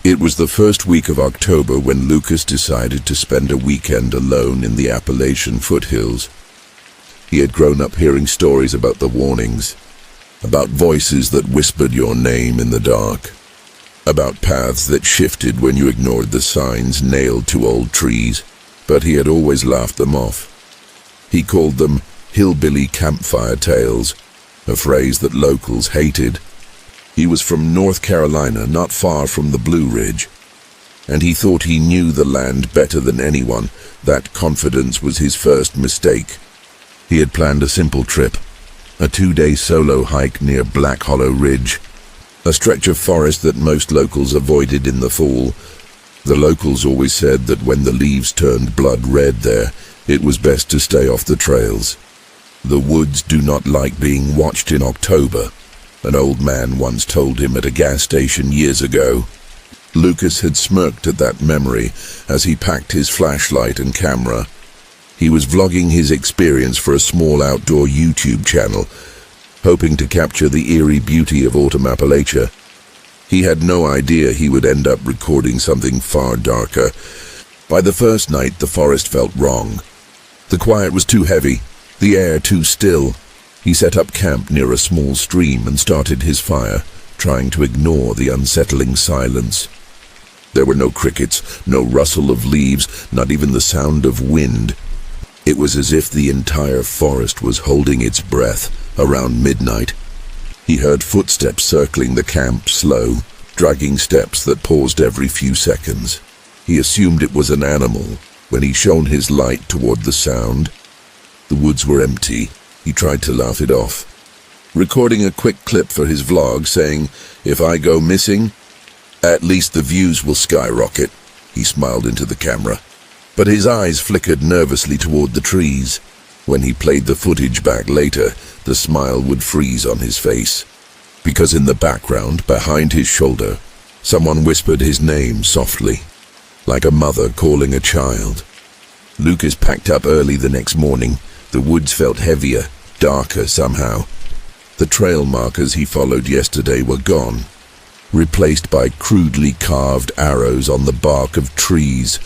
It was the first week of October when Lucas decided to spend a weekend alone in the Appalachian foothills. He had grown up hearing stories about the warnings, about voices that whispered your name in the dark, about paths that shifted when you ignored the signs nailed to old trees, but he had always laughed them off. He called them hillbilly campfire tales, a phrase that locals hated. He was from North Carolina, not far from the Blue Ridge, and he thought he knew the land better than anyone. That confidence was his first mistake. He had planned a simple trip, a 2-day solo hike near Black Hollow Ridge, a stretch of forest that most locals avoided in the fall. The locals always said that when the leaves turned blood red there, it was best to stay off the trails. The woods do not like being watched in October, an old man once told him at a gas station years ago. Lucas had smirked at that memory as he packed his flashlight and camera. He was vlogging his experience for a small outdoor YouTube channel, hoping to capture the eerie beauty of autumn Appalachia. He had no idea he would end up recording something far darker. By the first night, the forest felt wrong. The quiet was too heavy, the air too still. He set up camp near a small stream and started his fire, trying to ignore the unsettling silence. There were no crickets, no rustle of leaves, not even the sound of wind. It was as if the entire forest was holding its breath. Around midnight, he heard footsteps circling the camp, slow, dragging steps that paused every few seconds. He assumed it was an animal when he shone his light toward the sound. The woods were empty. He tried to laugh it off, recording a quick clip for his vlog saying, "If I go missing, at least the views will skyrocket." He smiled into the camera, but his eyes flickered nervously toward the trees. When he played the footage back later, the smile would freeze on his face, because in the background, behind his shoulder, someone whispered his name softly, like a mother calling a child. Lucas packed up early the next morning. The woods felt heavier, darker somehow. The trail markers he followed yesterday were gone, replaced by crudely carved arrows on the bark of trees.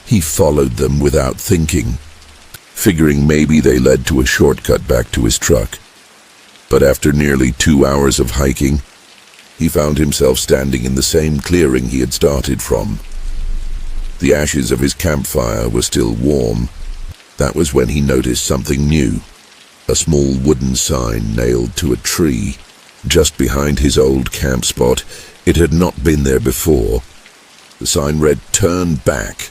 He followed them without thinking, figuring maybe they led to a shortcut back to his truck. But after nearly 2 hours of hiking, he found himself standing in the same clearing he had started from. The ashes of his campfire were still warm. That was when he noticed something new, a small wooden sign nailed to a tree, just behind his old camp spot. It had not been there before. The sign read, "Turn back."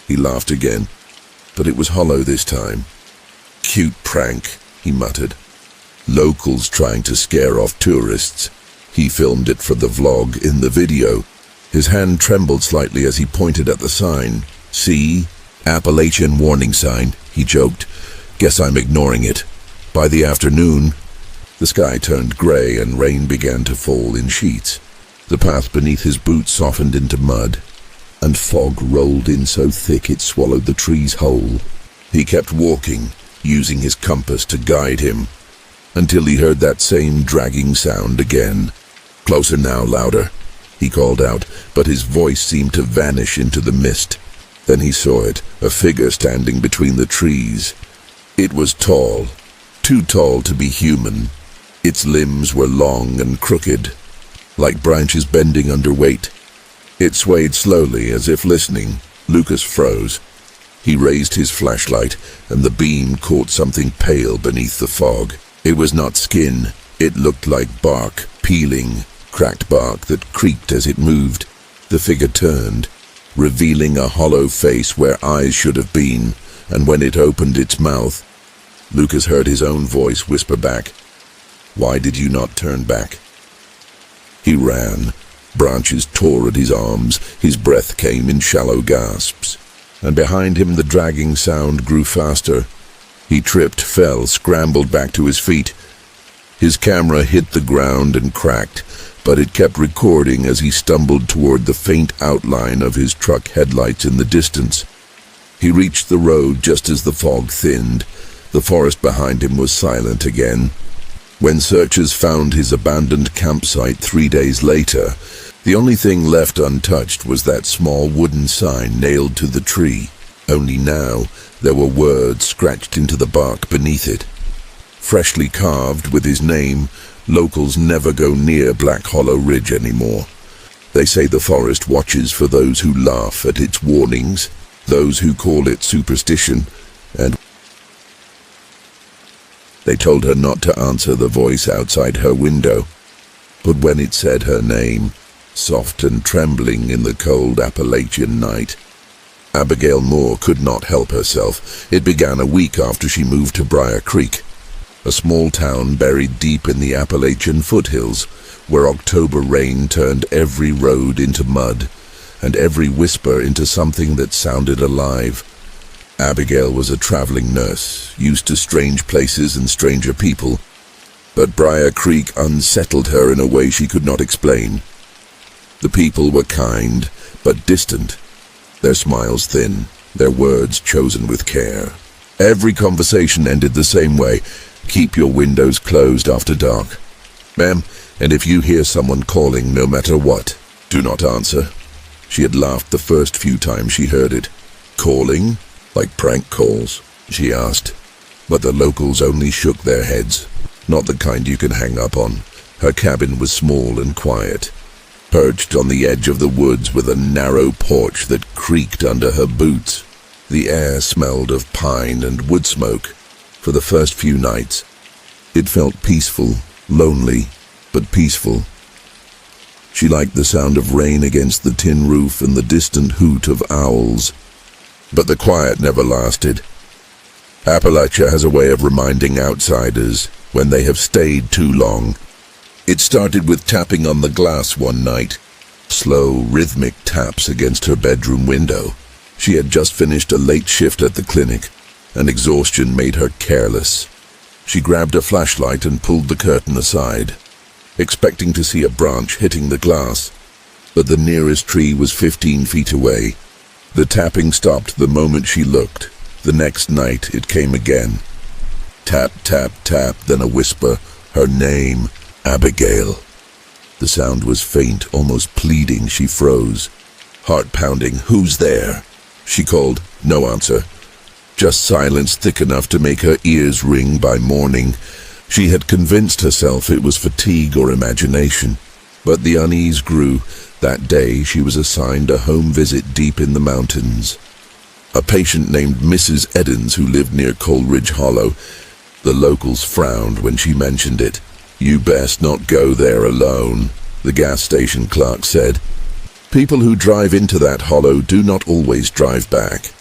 He laughed again, but it was hollow this time. "Cute prank," he muttered. "Locals trying to scare off tourists." He filmed it for the vlog in the video. His hand trembled slightly as he pointed at the sign. "See? Appalachian warning sign," he joked. "Guess I'm ignoring it." By the afternoon, the sky turned gray and rain began to fall in sheets. The path beneath his boots softened into mud, and fog rolled in so thick it swallowed the trees whole. He kept walking, using his compass to guide him, until he heard that same dragging sound again. "Closer now, louder," he called out, but his voice seemed to vanish into the mist. Then he saw it, a figure standing between the trees. It was tall, too tall to be human. Its limbs were long and crooked, like branches bending under weight. It swayed slowly, as if listening. Lucas froze. He raised his flashlight, and the beam caught something pale beneath the fog. It was not skin. It looked like bark, peeling, cracked bark that creaked as it moved. The figure turned, revealing a hollow face where eyes should have been, and when it opened its mouth, Lucas heard his own voice whisper back, "Why did you not turn back?" He ran. Branches tore at his arms. His breath came in shallow gasps, and behind him the dragging sound grew faster. He tripped, fell, scrambled back to his feet. His camera hit the ground and cracked, but it kept recording as he stumbled toward the faint outline of his truck headlights in the distance. He reached the road just as the fog thinned. The forest behind him was silent again. When searchers found his abandoned campsite 3 days later, The only thing left untouched was that small wooden sign nailed to the tree. Only now there were words scratched into the bark beneath it. Freshly carved with his name, locals never go near Black Hollow Ridge anymore. They say the forest watches for those who laugh at its warnings, those who call it superstition, and they told her not to answer the voice outside her window. But when it said her name, soft and trembling in the cold Appalachian night, Abigail Moore could not help herself. It began a week after she moved to Briar Creek, a small town buried deep in the Appalachian foothills, where October rain turned every road into mud, and every whisper into something that sounded alive. Abigail was a traveling nurse, used to strange places and stranger people, but Briar Creek unsettled her in a way she could not explain. The people were kind, but distant, their smiles thin, their words chosen with care. Every conversation ended the same way: keep your windows closed after dark. Ma'am, and if you hear someone calling, no matter what, do not answer. She had laughed the first few times she heard it. Calling? Like prank calls? She asked. But the locals only shook their heads. Not the kind you can hang up on. Her cabin was small and quiet, perched on the edge of the woods with a narrow porch that creaked under her boots. The air smelled of pine and wood smoke. For the first few nights, it felt peaceful, lonely, but peaceful. She liked the sound of rain against the tin roof and the distant hoot of owls. But the quiet never lasted. Appalachia has a way of reminding outsiders when they have stayed too long. It started with tapping on the glass one night, slow, rhythmic taps against her bedroom window. She had just finished a late shift at the clinic, and exhaustion made her careless. She grabbed a flashlight and pulled the curtain aside, expecting to see a branch hitting the glass, but the nearest tree was 15 feet away. The tapping stopped the moment she looked. The next night it came again. Tap, tap, tap, then a whisper. Her name, Abigail. The sound was faint, almost pleading. She froze, heart pounding. Who's there? She called. No answer. Just silence thick enough to make her ears ring by morning. She had convinced herself it was fatigue or imagination, but the unease grew. That day she was assigned a home visit deep in the mountains. A patient named Mrs. Eddins who lived near Coleridge Hollow. The locals frowned when she mentioned it. You best not go there alone, the gas station clerk said. People who drive into that hollow do not always drive back.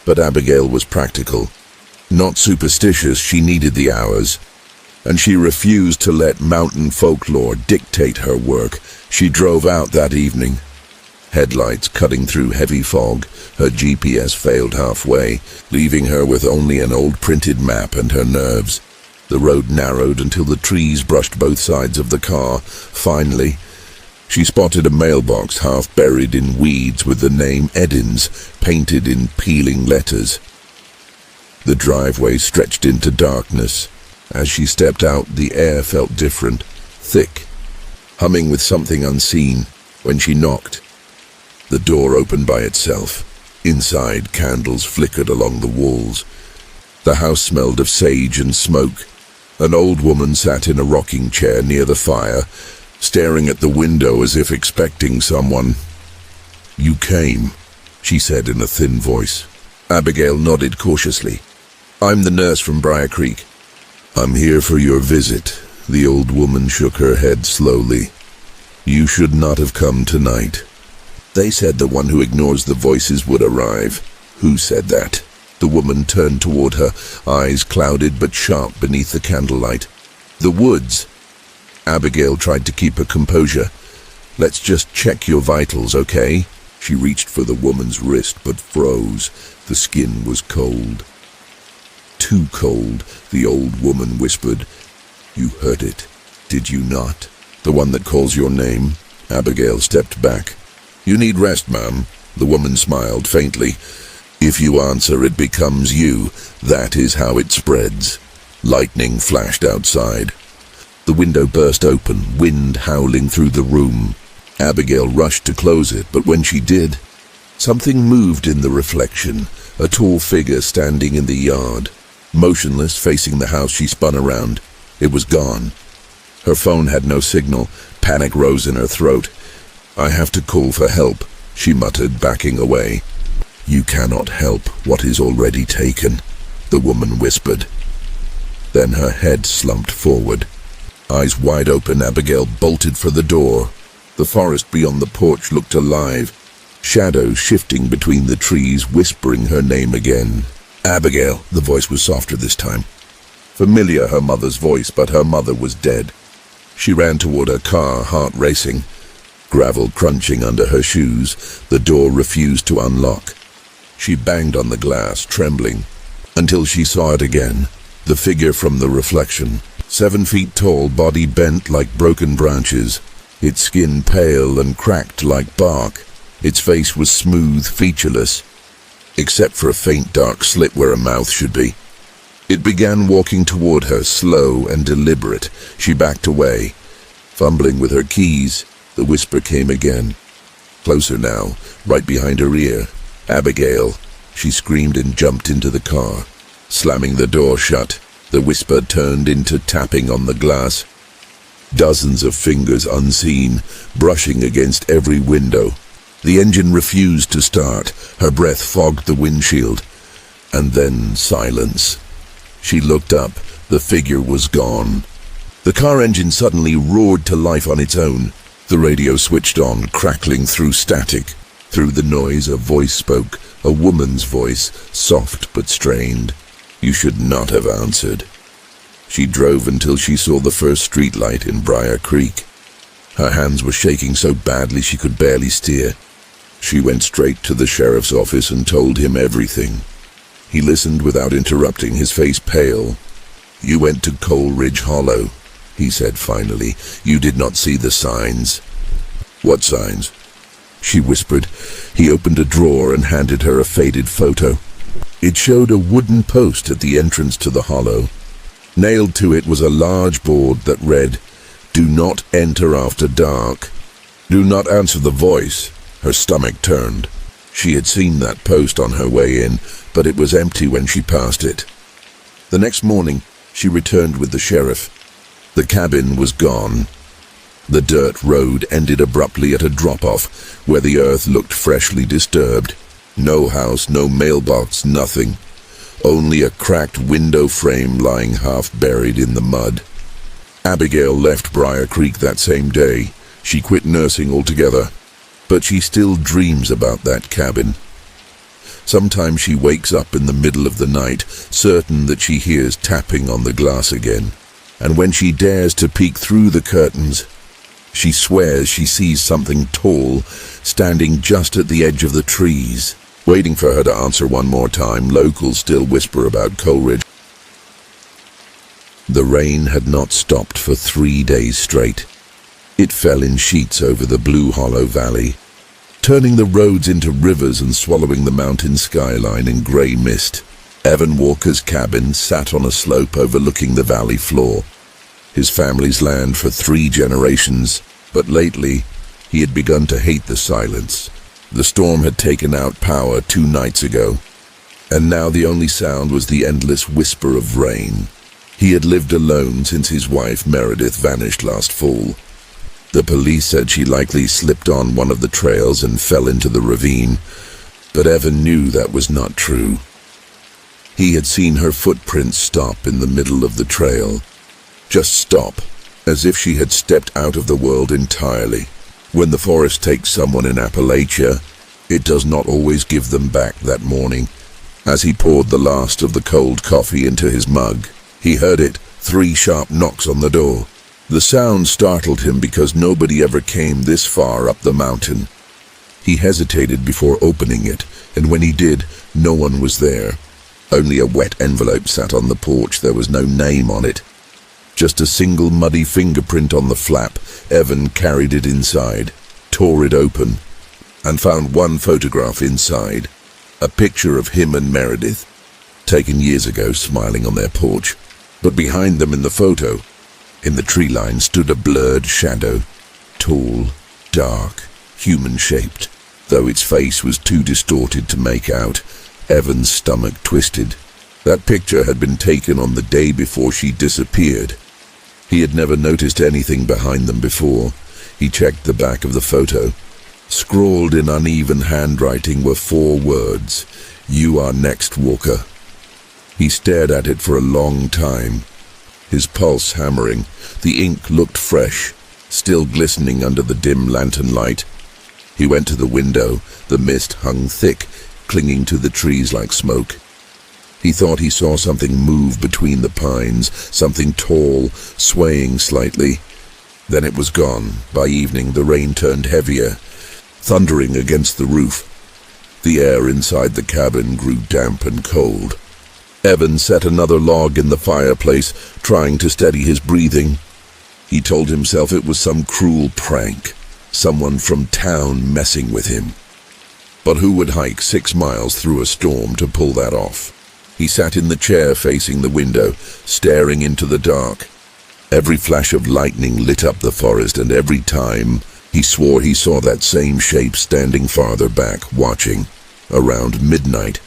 But Abigail was practical. Not superstitious, she needed the hours. And she refused to let mountain folklore dictate her work. She drove out that evening. Headlights cutting through heavy fog, her GPS failed halfway, leaving her with only an old printed map and her nerves. The road narrowed until the trees brushed both sides of the car. Finally, she spotted a mailbox half buried in weeds with the name Eddins painted in peeling letters. The driveway stretched into darkness. As she stepped out, the air felt different, thick, humming with something unseen. When she knocked, the door opened by itself. Inside, candles flickered along the walls. The house smelled of sage and smoke. An old woman sat in a rocking chair near the fire, staring at the window as if expecting someone. You came, she said in a thin voice. Abigail nodded cautiously. I'm the nurse from Briar Creek. I'm here for your visit. The old woman shook her head slowly. You should not have come tonight. They said the one who ignores the voices would arrive. Who said that? The woman turned toward her, eyes clouded but sharp beneath the candlelight. The woods. Abigail tried to keep her composure. Let's just check your vitals, okay? She reached for the woman's wrist but froze. The skin was cold. Too cold, the old woman whispered. You heard it, did you not? The one that calls your name? Abigail stepped back. You need rest, ma'am. The woman smiled faintly. If you answer, it becomes you. That is how it spreads. Lightning flashed outside. The window burst open, wind howling through the room. Abigail rushed to close it, but when she did, something moved in the reflection, a tall figure standing in the yard. Motionless, facing the house, she spun around. It was gone. Her phone had no signal. Panic rose in her throat. "I have to call for help," she muttered, backing away. "You cannot help what is already taken," the woman whispered. Then her head slumped forward. Eyes wide open, Abigail bolted for the door. The forest beyond the porch looked alive, shadows shifting between the trees, whispering her name again. "Abigail," the voice was softer this time. Familiar, her mother's voice, but her mother was dead. She ran toward her car, heart racing. Gravel crunching under her shoes, the door refused to unlock. She banged on the glass, trembling, until she saw it again. The figure from the reflection, 7 feet tall, body bent like broken branches, its skin pale and cracked like bark. Its face was smooth, featureless, except for a faint dark slit where a mouth should be. It began walking toward her, slow and deliberate. She backed away, fumbling with her keys. The whisper came again, closer now, right behind her ear. "Abigail," she screamed and jumped into the car. Slamming the door shut, the whisper turned into tapping on the glass. Dozens of fingers unseen, brushing against every window. The engine refused to start. Her breath fogged the windshield. And then silence. She looked up. The figure was gone. The car engine suddenly roared to life on its own. The radio switched on, crackling through static. Through the noise, a voice spoke, a woman's voice, soft but strained. "You should not have answered." She drove until she saw the first streetlight in Briar Creek. Her hands were shaking so badly she could barely steer. She went straight to the sheriff's office and told him everything. He listened without interrupting, his face pale. "You went to Coal Ridge Hollow," he said finally. "You did not see the signs." "What signs?" she whispered. He opened a drawer and handed her a faded photo. It showed a wooden post at the entrance to the hollow. Nailed to it was a large board that read, "Do not enter after dark. Do not answer the voice." Her stomach turned. She had seen that post on her way in, but it was empty when she passed it. The next morning, she returned with the sheriff. The cabin was gone. The dirt road ended abruptly at a drop-off, where the earth looked freshly disturbed. No house, no mailbox, nothing. Only a cracked window frame lying half buried in the mud. Abigail left Briar Creek that same day. She quit nursing altogether. But she still dreams about that cabin. Sometimes she wakes up in the middle of the night, certain that she hears tapping on the glass again. And when she dares to peek through the curtains, she swears she sees something tall, standing just at the edge of the trees. Waiting for her to answer one more time, locals still whisper about Coal Ridge. The rain had not stopped for 3 days straight. It fell in sheets over the Blue Hollow Valley, turning the roads into rivers and swallowing the mountain skyline in grey mist. Evan Walker's cabin sat on a slope overlooking the valley floor. His family's land for 3 generations, but lately he had begun to hate the silence. The storm had taken out power 2 nights ago, and now the only sound was the endless whisper of rain. He had lived alone since his wife Meredith vanished last fall. The police said she likely slipped on one of the trails and fell into the ravine, but Evan knew that was not true. He had seen her footprints stop in the middle of the trail. Just stop, as if she had stepped out of the world entirely. When the forest takes someone in Appalachia, it does not always give them back that morning. As he poured the last of the cold coffee into his mug, he heard it, 3 sharp knocks on the door. The sound startled him because nobody ever came this far up the mountain. He hesitated before opening it, and when he did, no one was there. Only a wet envelope sat on the porch. There was no name on it. Just a single muddy fingerprint on the flap. Evan carried it inside, tore it open, and found one photograph inside. A picture of him and Meredith, taken years ago, smiling on their porch. But behind them in the photo, in the tree line, stood a blurred shadow, tall, dark, human-shaped. Though its face was too distorted to make out, Evan's stomach twisted. That picture had been taken on the day before she disappeared. He had never noticed anything behind them before. He checked the back of the photo. Scrawled in uneven handwriting were 4 words: "You are next, Walker." He stared at it for a long time, his pulse hammering. The ink looked fresh, still glistening under the dim lantern light. He went to the window. The mist hung thick, clinging to the trees like smoke. He thought he saw something move between the pines, something tall, swaying slightly. Then it was gone. By evening, the rain turned heavier, thundering against the roof. The air inside the cabin grew damp and cold. Evan set another log in the fireplace, trying to steady his breathing. He told himself it was some cruel prank, someone from town messing with him. But who would hike 6 miles through a storm to pull that off? He sat in the chair facing the window, staring into the dark. Every flash of lightning lit up the forest, and every time he swore he saw that same shape standing farther back, watching. Around midnight,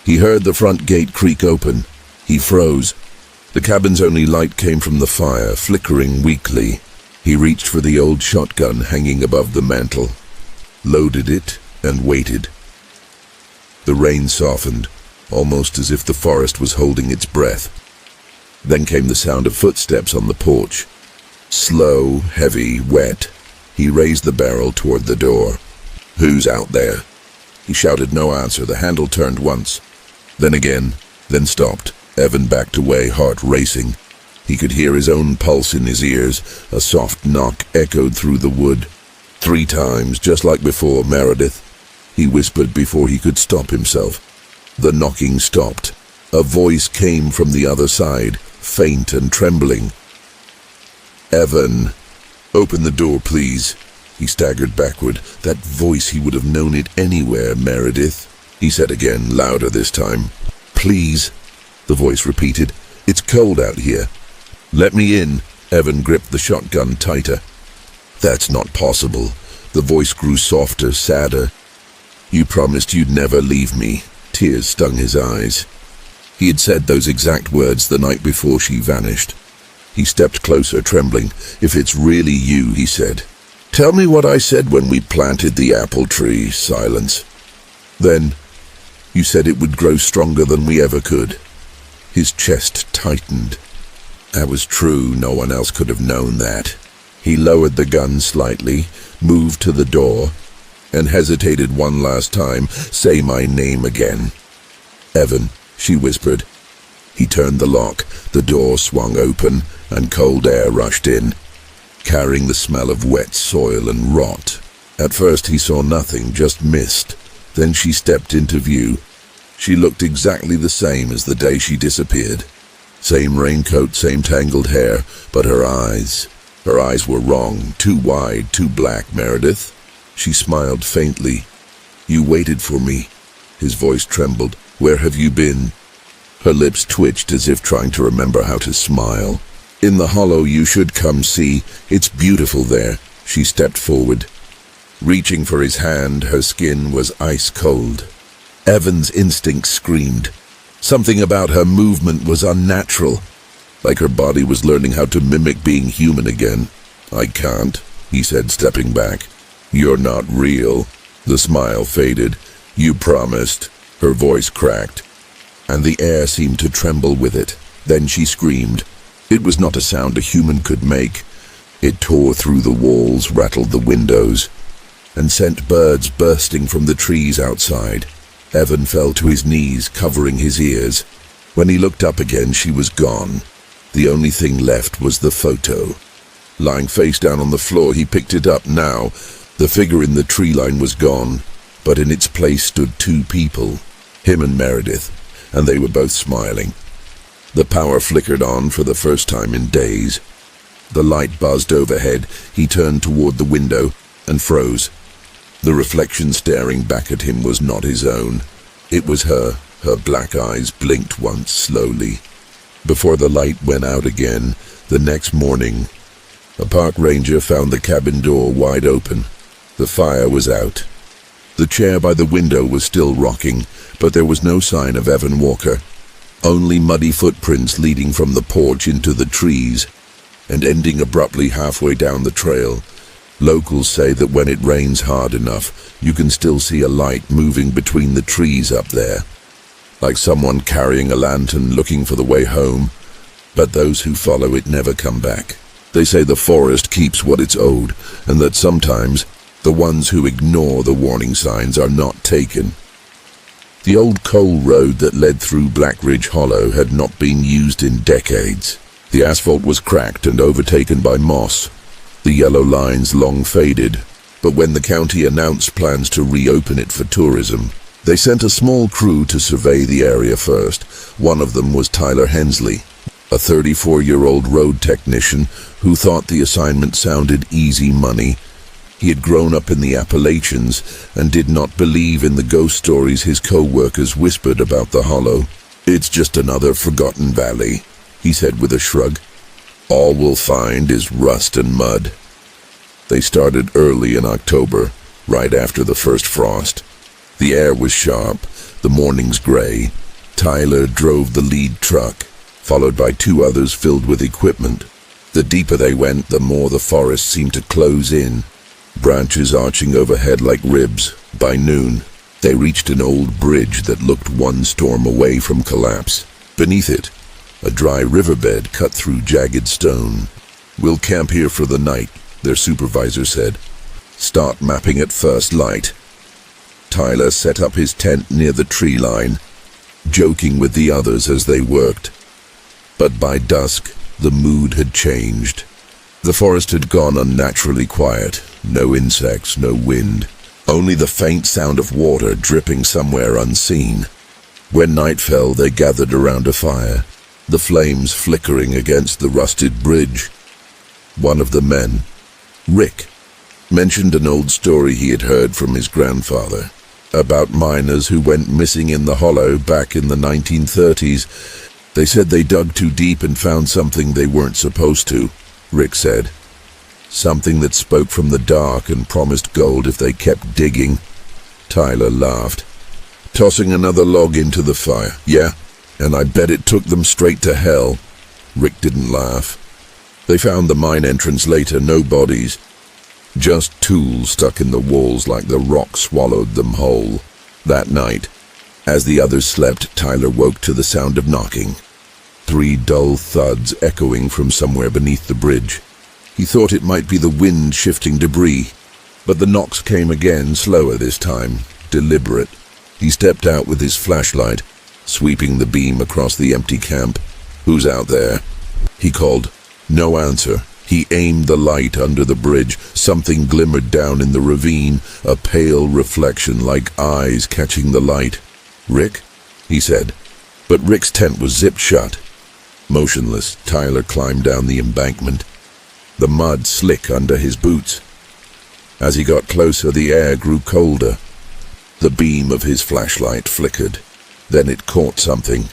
he heard the front gate creak open. He froze. The cabin's only light came from the fire, flickering weakly. He reached for the old shotgun hanging above the mantel, loaded it, and waited. The rain softened, almost as if the forest was holding its breath. Then came the sound of footsteps on the porch. Slow, heavy, wet. He raised the barrel toward the door. "Who's out there?" He shouted no answer. The handle turned once, then again, then stopped. Evan backed away, heart racing. He could hear his own pulse in his ears. A soft knock echoed through the wood. 3 times, just like before. "Meredith," he whispered before he could stop himself. The knocking stopped. A voice came from the other side, faint and trembling. "Evan, open the door, please." He staggered backward. That voice, he would have known it anywhere. "Meredith," he said again, louder this time. "Please," the voice repeated. "It's cold out here." "Let me in." Evan gripped the shotgun tighter. "That's not possible." The voice grew softer, sadder. "You promised you'd never leave me." Tears stung his eyes. He had said those exact words the night before she vanished. He stepped closer, trembling. "If it's really you," he said. "Tell me what I said when we planted the apple tree." Silence. "Then, you said it would grow stronger than we ever could." His chest tightened. That was true. No one else could have known that. He lowered the gun slightly, moved to the door, and hesitated one last time. "Say my name again." "Evan," she whispered. He turned the lock. The door swung open, and cold air rushed in, carrying the smell of wet soil and rot. At first he saw nothing, just mist. Then she stepped into view. She looked exactly the same as the day she disappeared. Same raincoat, same tangled hair, but her eyes were wrong, too wide, too black. "Meredith?" She smiled faintly. "You waited for me." His voice trembled. "Where have you been?" Her lips twitched as if trying to remember how to smile. "In the hollow. You should come see. It's beautiful there." She stepped forward, reaching for his hand. Her skin was ice cold. Evan's instinct screamed. Something about her movement was unnatural, like her body was learning how to mimic being human again. "I can't," he said, stepping back. "You're not real." The smile faded. "You promised." Her voice cracked, and the air seemed to tremble with it. Then she screamed. It was not a sound a human could make. It tore through the walls, rattled the windows, and sent birds bursting from the trees outside. Evan fell to his knees, covering his ears. When he looked up again, she was gone. The only thing left was the photo. Lying face down on the floor, he picked it up now. The figure in the tree line was gone, but in its place stood 2 people, him and Meredith, and they were both smiling. The power flickered on for the first time in days. The light buzzed overhead. He turned toward the window and froze. The reflection staring back at him was not his own. It was her. Her black eyes blinked once slowly, before the light went out again. The next morning, a park ranger found the cabin door wide open. The fire was out. The chair by the window was still rocking, but there was no sign of Evan Walker. Only muddy footprints leading from the porch into the trees and ending abruptly halfway down the trail. Locals say that when it rains hard enough, you can still see a light moving between the trees up there, like someone carrying a lantern looking for the way home, but those who follow it never come back. They say the forest keeps what it's owed, and that sometimes the ones who ignore the warning signs are not taken. The old coal road that led through Black Ridge Hollow had not been used in decades. The asphalt was cracked and overtaken by moss. The yellow lines long faded, but when the county announced plans to reopen it for tourism, they sent a small crew to survey the area first. One of them was Tyler Hensley, a 34-year-old road technician who thought the assignment sounded easy money. He had grown up in the Appalachians and did not believe in the ghost stories his co-workers whispered about the hollow. "It's just another forgotten valley," he said with a shrug. "All we'll find is rust and mud." They started early in October, right after the first frost. The air was sharp, the mornings gray. Tyler drove the lead truck, followed by two others filled with equipment. The deeper they went, the more the forest seemed to close in, branches arching overhead like ribs. By noon, they reached an old bridge that looked one storm away from collapse. Beneath it, a dry riverbed cut through jagged stone. "We'll camp here for the night," their supervisor said. "Start mapping at first light." Tyler set up his tent near the tree line, joking with the others as they worked. But by dusk, the mood had changed. The forest had gone unnaturally quiet. No insects, no wind. Only the faint sound of water dripping somewhere unseen. When night fell, they gathered around a fire, the flames flickering against the rusted bridge. One of the men, Rick, mentioned an old story he had heard from his grandfather about miners who went missing in the hollow back in the 1930s. They said they dug too deep and found something they weren't supposed to, Rick said. Something that spoke from the dark and promised gold if they kept digging. Tyler laughed. "Tossing another log into the fire, yeah? And I bet it took them straight to hell." Rick didn't laugh. They found the mine entrance later, no bodies. Just tools stuck in the walls like the rock swallowed them whole. That night, as the others slept, Tyler woke to the sound of knocking. 3 dull thuds echoing from somewhere beneath the bridge. He thought it might be the wind shifting debris, but the knocks came again, slower this time, deliberate. He stepped out with his flashlight, sweeping the beam across the empty camp. "Who's out there?" he called. No answer. He aimed the light under the bridge. Something glimmered down in the ravine, a pale reflection like eyes catching the light. "Rick?" he said. But Rick's tent was zipped shut. Motionless, Tyler climbed down the embankment, the mud slick under his boots. As he got closer, the air grew colder. The beam of his flashlight flickered. Then it caught something.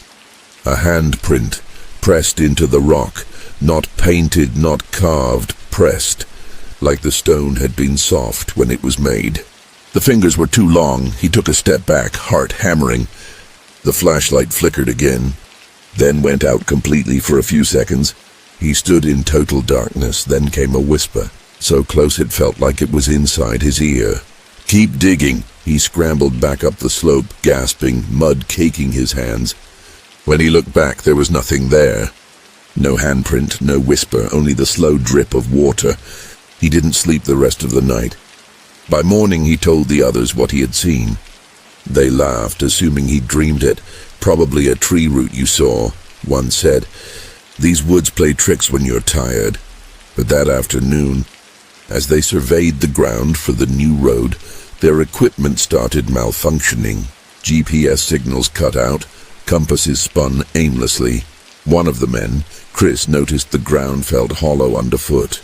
A handprint, pressed into the rock. Not painted, not carved, pressed, like the stone had been soft when it was made. The fingers were too long. He took a step back, heart hammering. The flashlight flickered again, then went out completely for a few seconds. He stood in total darkness. Then came a whisper, so close it felt like it was inside his ear. "Keep digging." He scrambled back up the slope, gasping, mud caking his hands. When he looked back, there was nothing there. No handprint, no whisper, only the slow drip of water. He didn't sleep the rest of the night. By morning, he told the others what he had seen. They laughed, assuming he'd dreamed it. "Probably a tree root you saw," one said. "These woods play tricks when you're tired." But that afternoon, as they surveyed the ground for the new road, their equipment started malfunctioning. GPS signals cut out, compasses spun aimlessly. One of the men, Chris, noticed the ground felt hollow underfoot,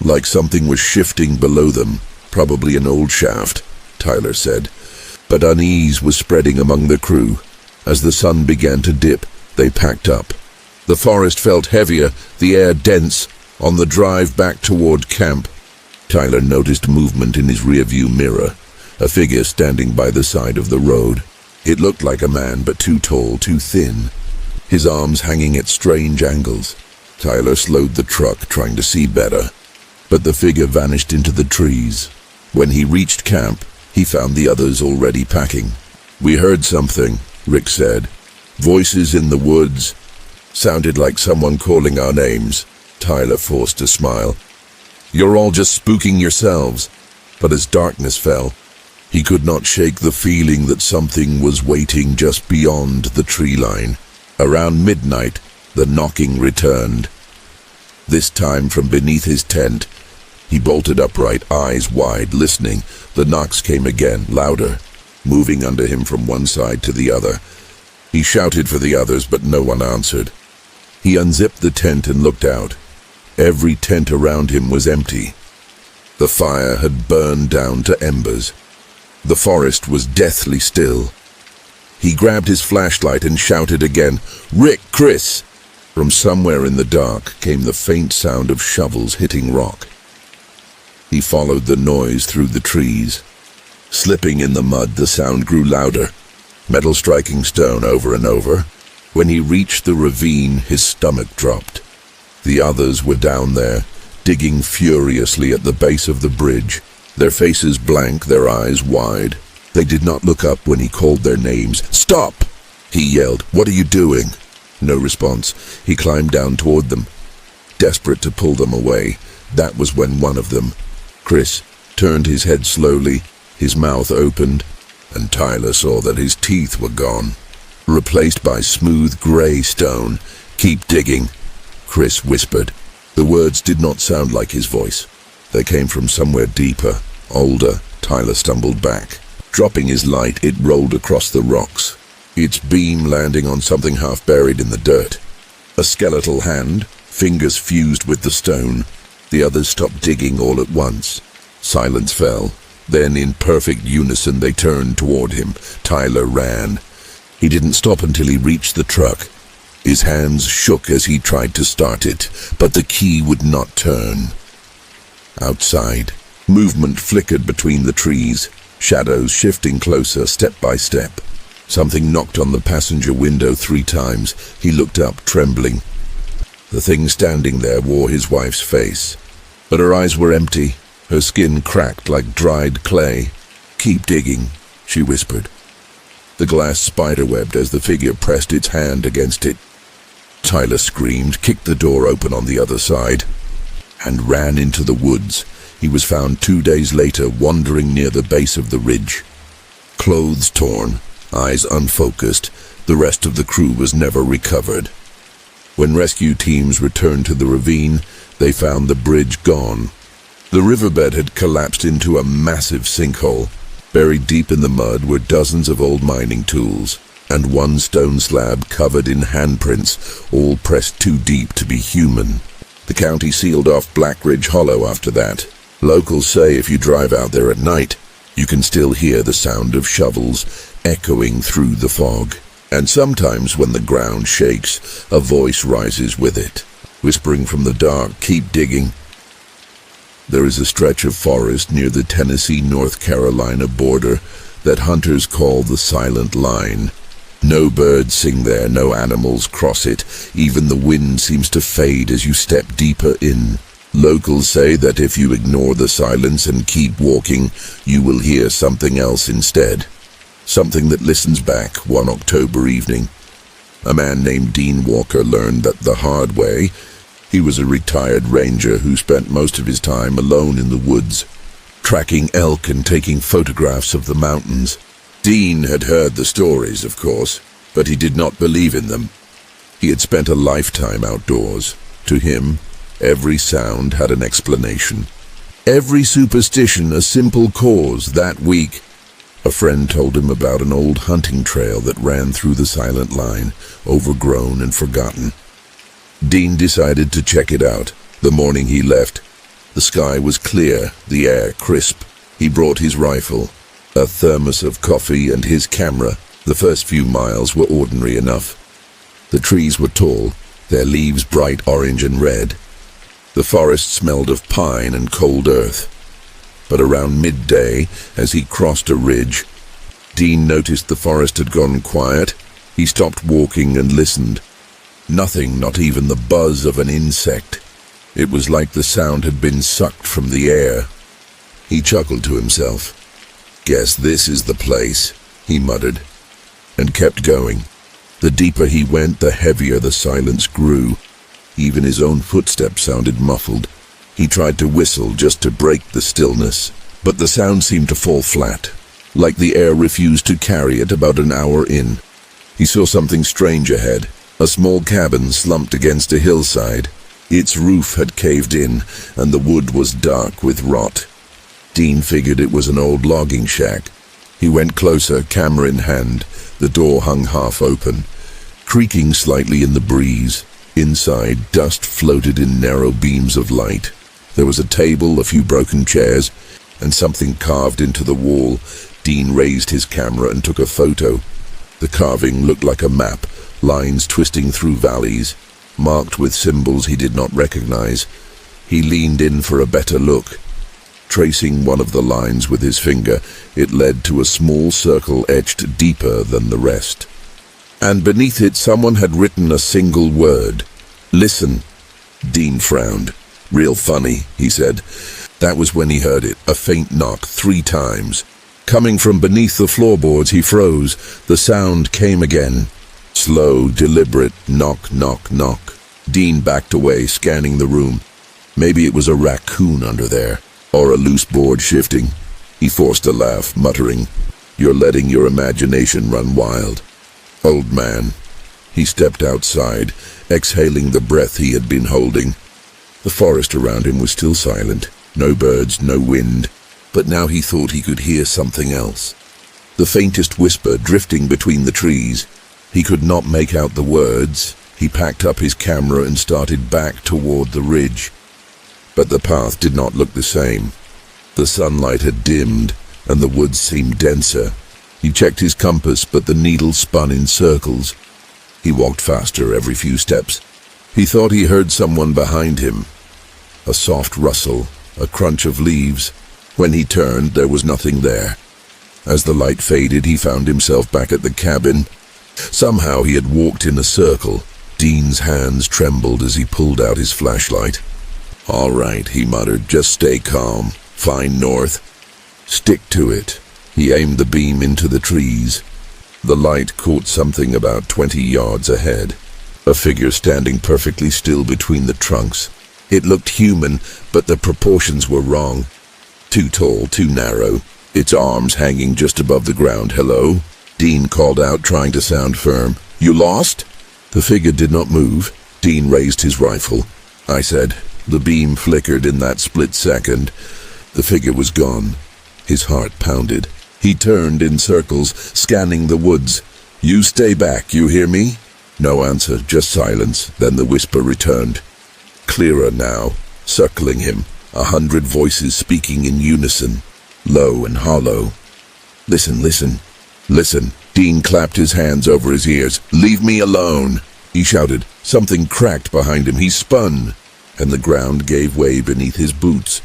like something was shifting below them. "Probably an old shaft," Tyler said. But unease was spreading among the crew. As the sun began to dip, they packed up. The forest felt heavier, the air dense, on the drive back toward camp. Tyler noticed movement in his rearview mirror, a figure standing by the side of the road. It looked like a man, but too tall, too thin, his arms hanging at strange angles. Tyler slowed the truck, trying to see better, but the figure vanished into the trees. When he reached camp, he found the others already packing. "We heard something," Rick said. "Voices in the woods. Sounded like someone calling our names." Tyler forced a smile. "You're all just spooking yourselves." But as darkness fell, he could not shake the feeling that something was waiting just beyond the tree line. Around midnight, the knocking returned. This time from beneath his tent. He bolted upright, eyes wide, listening. The knocks came again, louder, moving under him from one side to the other. He shouted for the others, but no one answered. He unzipped the tent and looked out. Every tent around him was empty. The fire had burned down to embers. The forest was deathly still. He grabbed his flashlight and shouted again, "Rick, Chris!" From somewhere in the dark came the faint sound of shovels hitting rock. He followed the noise through the trees. Slipping in the mud, the sound grew louder, metal striking stone over and over. When he reached the ravine, his stomach dropped. The others were down there, digging furiously at the base of the bridge, their faces blank, their eyes wide. They did not look up when he called their names. "Stop!" he yelled. "What are you doing?" No response. He climbed down toward them, desperate to pull them away. That was when one of them, Chris, turned his head slowly. His mouth opened, and Tyler saw that his teeth were gone, replaced by smooth gray stone. "Keep digging," Chris whispered. The words did not sound like his voice. They came from somewhere deeper, older. Tyler stumbled back. Dropping his light, it rolled across the rocks, its beam landing on something half buried in the dirt. A skeletal hand, fingers fused with the stone. The others stopped digging all at once. Silence fell. Then, in perfect unison, they turned toward him. Tyler ran. He didn't stop until he reached the truck. His hands shook as he tried to start it, but the key would not turn. Outside, movement flickered between the trees, shadows shifting closer step by step. Something knocked on the passenger window 3 times. He looked up, trembling. The thing standing there wore his wife's face, but her eyes were empty, her skin cracked like dried clay. "Keep digging," she whispered. The glass spiderwebbed as the figure pressed its hand against it. Tyler screamed, kicked the door open on the other side, and ran into the woods. He was found 2 days later, wandering near the base of the ridge. Clothes torn, eyes unfocused, the rest of the crew was never recovered. When rescue teams returned to the ravine, they found the bridge gone. The riverbed had collapsed into a massive sinkhole. Buried deep in the mud were dozens of old mining tools, and one stone slab covered in handprints, all pressed too deep to be human. The county sealed off Black Ridge Hollow after that. Locals say if you drive out there at night, you can still hear the sound of shovels echoing through the fog. And sometimes when the ground shakes, a voice rises with it, whispering from the dark, "Keep digging." There is a stretch of forest near the Tennessee-North Carolina border that hunters call the Silent Line. No birds sing there, no animals cross it. Even the wind seems to fade as you step deeper in. Locals say that if you ignore the silence and keep walking, you will hear something else instead. Something that listens back. One October evening, a man named Dean Walker learned that the hard way. He was a retired ranger who spent most of his time alone in the woods, tracking elk and taking photographs of the mountains. Dean had heard the stories, of course, but he did not believe in them. He had spent a lifetime outdoors. To him, every sound had an explanation. Every superstition a simple cause. That week, a friend told him about an old hunting trail that ran through the Silent Line, overgrown and forgotten. Dean decided to check it out. The morning he left, the sky was clear, the air crisp. He brought his rifle, a thermos of coffee, and his camera. The first few miles were ordinary enough. The trees were tall, their leaves bright orange and red. The forest smelled of pine and cold earth. But around midday, as he crossed a ridge, Dean noticed the forest had gone quiet. He stopped walking and listened. Nothing, not even the buzz of an insect. It was like the sound had been sucked from the air. He chuckled to himself. "Guess this is the place," he muttered, and kept going. The deeper he went, the heavier the silence grew. Even his own footsteps sounded muffled. He tried to whistle just to break the stillness, but the sound seemed to fall flat, like the air refused to carry it. About an hour in, he saw something strange ahead. A small cabin slumped against a hillside. Its roof had caved in, and the wood was dark with rot. Dean figured it was an old logging shack. He went closer, camera in hand. The door hung half open, creaking slightly in the breeze. Inside, dust floated in narrow beams of light. There was a table, a few broken chairs, and something carved into the wall. Dean raised his camera and took a photo. The carving looked like a map, lines twisting through valleys, marked with symbols he did not recognize. He leaned in for a better look. Tracing one of the lines with his finger, it led to a small circle etched deeper than the rest. And beneath it, someone had written a single word. "Listen." Dean frowned. "Real funny," he said. That was when he heard it, a faint knock 3 times. Coming from beneath the floorboards, he froze. The sound came again. Slow, deliberate, knock, knock, knock. Dean backed away, scanning the room. Maybe it was a raccoon under there, or a loose board shifting. He forced a laugh, muttering, "You're letting your imagination run wild." "Old man." He stepped outside, exhaling the breath he had been holding. The forest around him was still silent. No birds, no wind. But now he thought he could hear something else. The faintest whisper drifting between the trees. He could not make out the words. He packed up his camera and started back toward the ridge. But the path did not look the same. The sunlight had dimmed, and the woods seemed denser. He checked his compass, but the needle spun in circles. He walked faster every few steps. He thought he heard someone behind him. A soft rustle, a crunch of leaves. When he turned, there was nothing there. As the light faded, he found himself back at the cabin. Somehow he had walked in a circle. Dean's hands trembled as he pulled out his flashlight. "All right," he muttered, "just stay calm. Fine north. Stick to it." He aimed the beam into the trees. The light caught something about 20 yards ahead. A figure standing perfectly still between the trunks. It looked human, but the proportions were wrong. Too tall, too narrow. Its arms hanging just above the ground. "Hello?" Dean called out, trying to sound firm. "You lost?" The figure did not move. Dean raised his rifle. "I said." The beam flickered in that split second. The figure was gone. His heart pounded. He turned in circles, scanning the woods. "You stay back, you hear me?" No answer, just silence. Then the whisper returned. Clearer now, circling him, 100 voices speaking in unison, low and hollow. "Listen, listen, listen." Dean clapped his hands over his ears. "Leave me alone," he shouted. Something cracked behind him. He spun, and the ground gave way beneath his boots.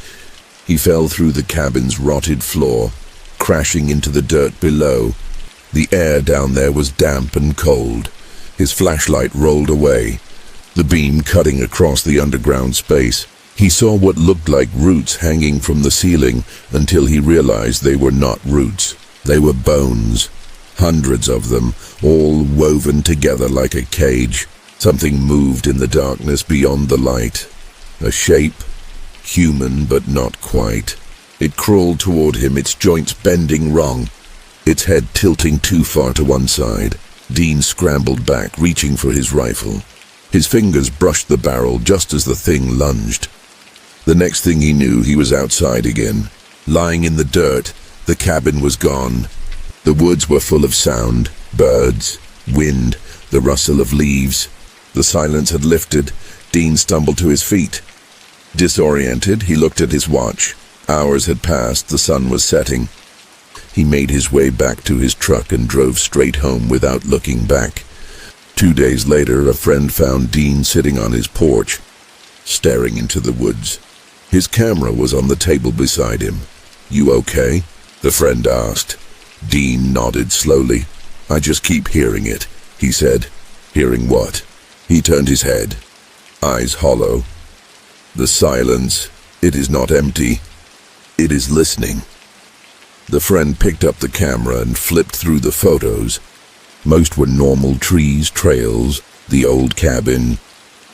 He fell through the cabin's rotted floor, crashing into the dirt below. The air down there was damp and cold. His flashlight rolled away, the beam cutting across the underground space. He saw what looked like roots hanging from the ceiling until he realized they were not roots. They were bones, hundreds of them, all woven together like a cage. Something moved in the darkness beyond the light. A shape, human but not quite. It crawled toward him, its joints bending wrong, its head tilting too far to one side. Dean scrambled back, reaching for his rifle. His fingers brushed the barrel just as the thing lunged. The next thing he knew, he was outside again. Lying in the dirt, the cabin was gone. The woods were full of sound, birds, wind, the rustle of leaves. The silence had lifted. Dean stumbled to his feet. Disoriented, he looked at his watch. Hours had passed, the sun was setting. He made his way back to his truck and drove straight home without looking back. 2 days later, a friend found Dean sitting on his porch, staring into the woods. His camera was on the table beside him. "You okay?" the friend asked. Dean nodded slowly. "I just keep hearing it," he said. "Hearing what?" He turned his head, eyes hollow. "The silence. It is not empty. It is listening." The friend picked up the camera and flipped through the photos. Most were normal trees, trails, the old cabin.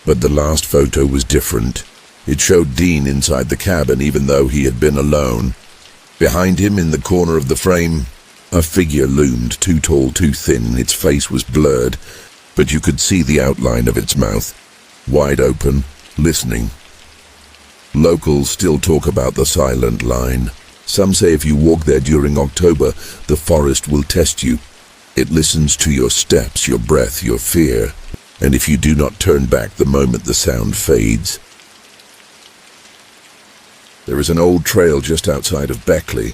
But the last photo was different. It showed Dean inside the cabin even though he had been alone. Behind him, in the corner of the frame, a figure loomed, too tall, too thin. Its face was blurred, but you could see the outline of its mouth, wide open, listening. Locals still talk about the silent line. Some say if you walk there during October, the forest will test you. It listens to your steps, your breath, your fear, and if you do not turn back the moment the sound fades. There is an old trail just outside of Beckley,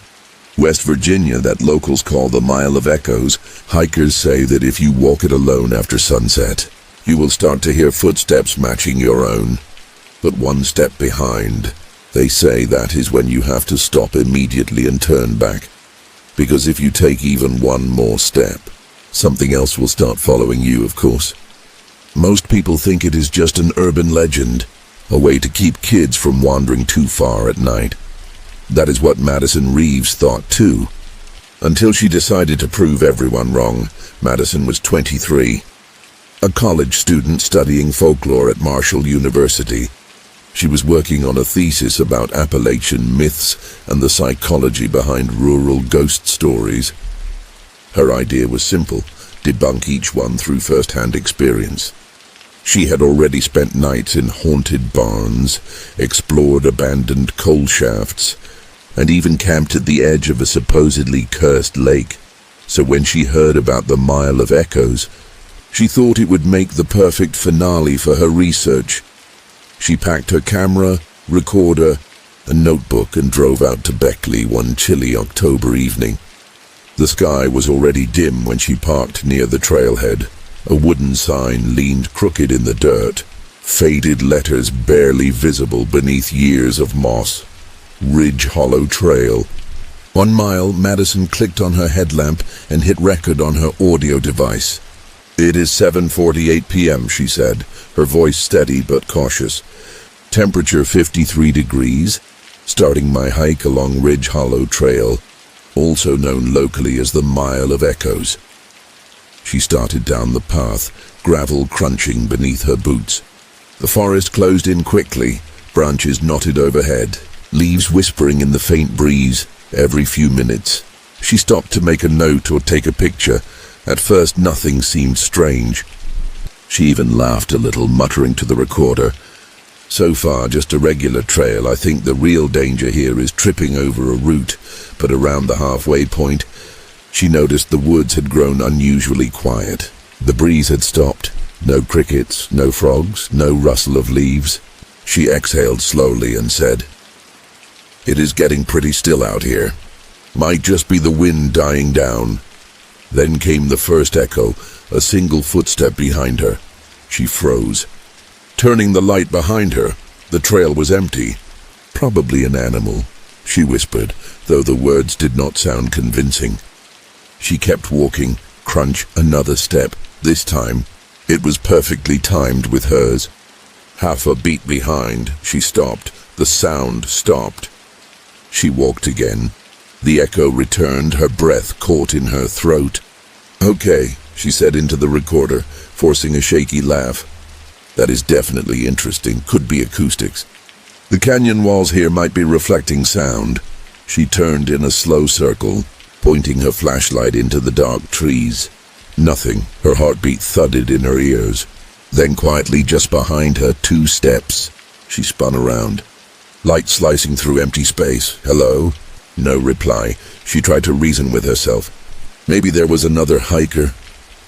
West Virginia, that locals call the Mile of Echoes. Hikers say that if you walk it alone after sunset, you will start to hear footsteps matching your own, but one step behind. They say that is when you have to stop immediately and turn back, because if you take even one more step, something else will start following you, of course. Most people think it is just an urban legend, a way to keep kids from wandering too far at night. That is what Madison Reeves thought too, until she decided to prove everyone wrong. Madison was 23, a college student studying folklore at Marshall University. She was working on a thesis about Appalachian myths and the psychology behind rural ghost stories. Her idea was simple: debunk each one through first-hand experience. She had already spent nights in haunted barns, explored abandoned coal shafts, and even camped at the edge of a supposedly cursed lake. So when she heard about the Mile of Echoes, she thought it would make the perfect finale for her research. She packed her camera, recorder, a notebook and drove out to Beckley one chilly October evening. The sky was already dim when she parked near the trailhead. A wooden sign leaned crooked in the dirt, faded letters barely visible beneath years of moss. Ridge Hollow Trail. 1 mile. Madison clicked on her headlamp and hit record on her audio device. "It is 7:48 p.m., she said, her voice steady but cautious. "Temperature 53 degrees, starting my hike along Ridge Hollow Trail, also known locally as the Mile of Echoes." She started down the path, gravel crunching beneath her boots. The forest closed in quickly, branches knotted overhead, leaves whispering in the faint breeze. Every few minutes, she stopped to make a note or take a picture. At first, nothing seemed strange. She even laughed a little, muttering to the recorder, "So far, just a regular trail. I think the real danger here is tripping over a root." But around the halfway point, she noticed the woods had grown unusually quiet. The breeze had stopped. No crickets, no frogs, no rustle of leaves. She exhaled slowly and said, "It is getting pretty still out here. Might just be the wind dying down." Then came the first echo, a single footstep behind her. She froze. Turning the light behind her, the trail was empty. "Probably an animal," she whispered, though the words did not sound convincing. She kept walking. Crunch, another step. This time, it was perfectly timed with hers. Half a beat behind, she stopped. The sound stopped. She walked again. The echo returned, her breath caught in her throat. "Okay," she said into the recorder, forcing a shaky laugh. "That is definitely interesting. Could be acoustics. The canyon walls here might be reflecting sound." She turned in a slow circle, pointing her flashlight into the dark trees. Nothing. Her heartbeat thudded in her ears. Then quietly just behind her, 2 steps. She spun around. Light slicing through empty space. "Hello?" No reply. She tried to reason with herself. Maybe there was another hiker.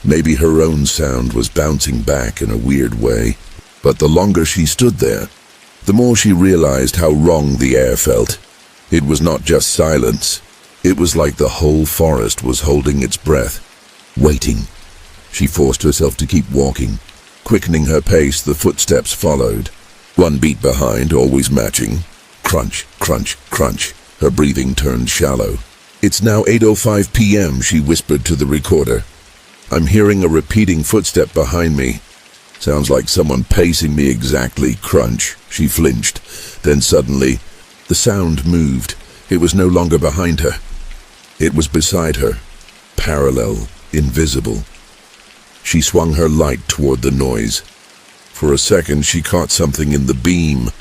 Maybe her own sound was bouncing back in a weird way. But the longer she stood there, the more she realized how wrong the air felt. It was not just silence. It was like the whole forest was holding its breath, waiting. She forced herself to keep walking. Quickening her pace, the footsteps followed. 1 beat behind, always matching. Crunch, crunch, crunch. Her breathing turned shallow. "It's now 8:05 p.m., she whispered to the recorder. "I'm hearing a repeating footstep behind me. Sounds like someone pacing me exactly. Crunch." She flinched. Then suddenly, the sound moved. It was no longer behind her. It was beside her. Parallel, invisible. She swung her light toward the noise. For a second, she caught something in the beam.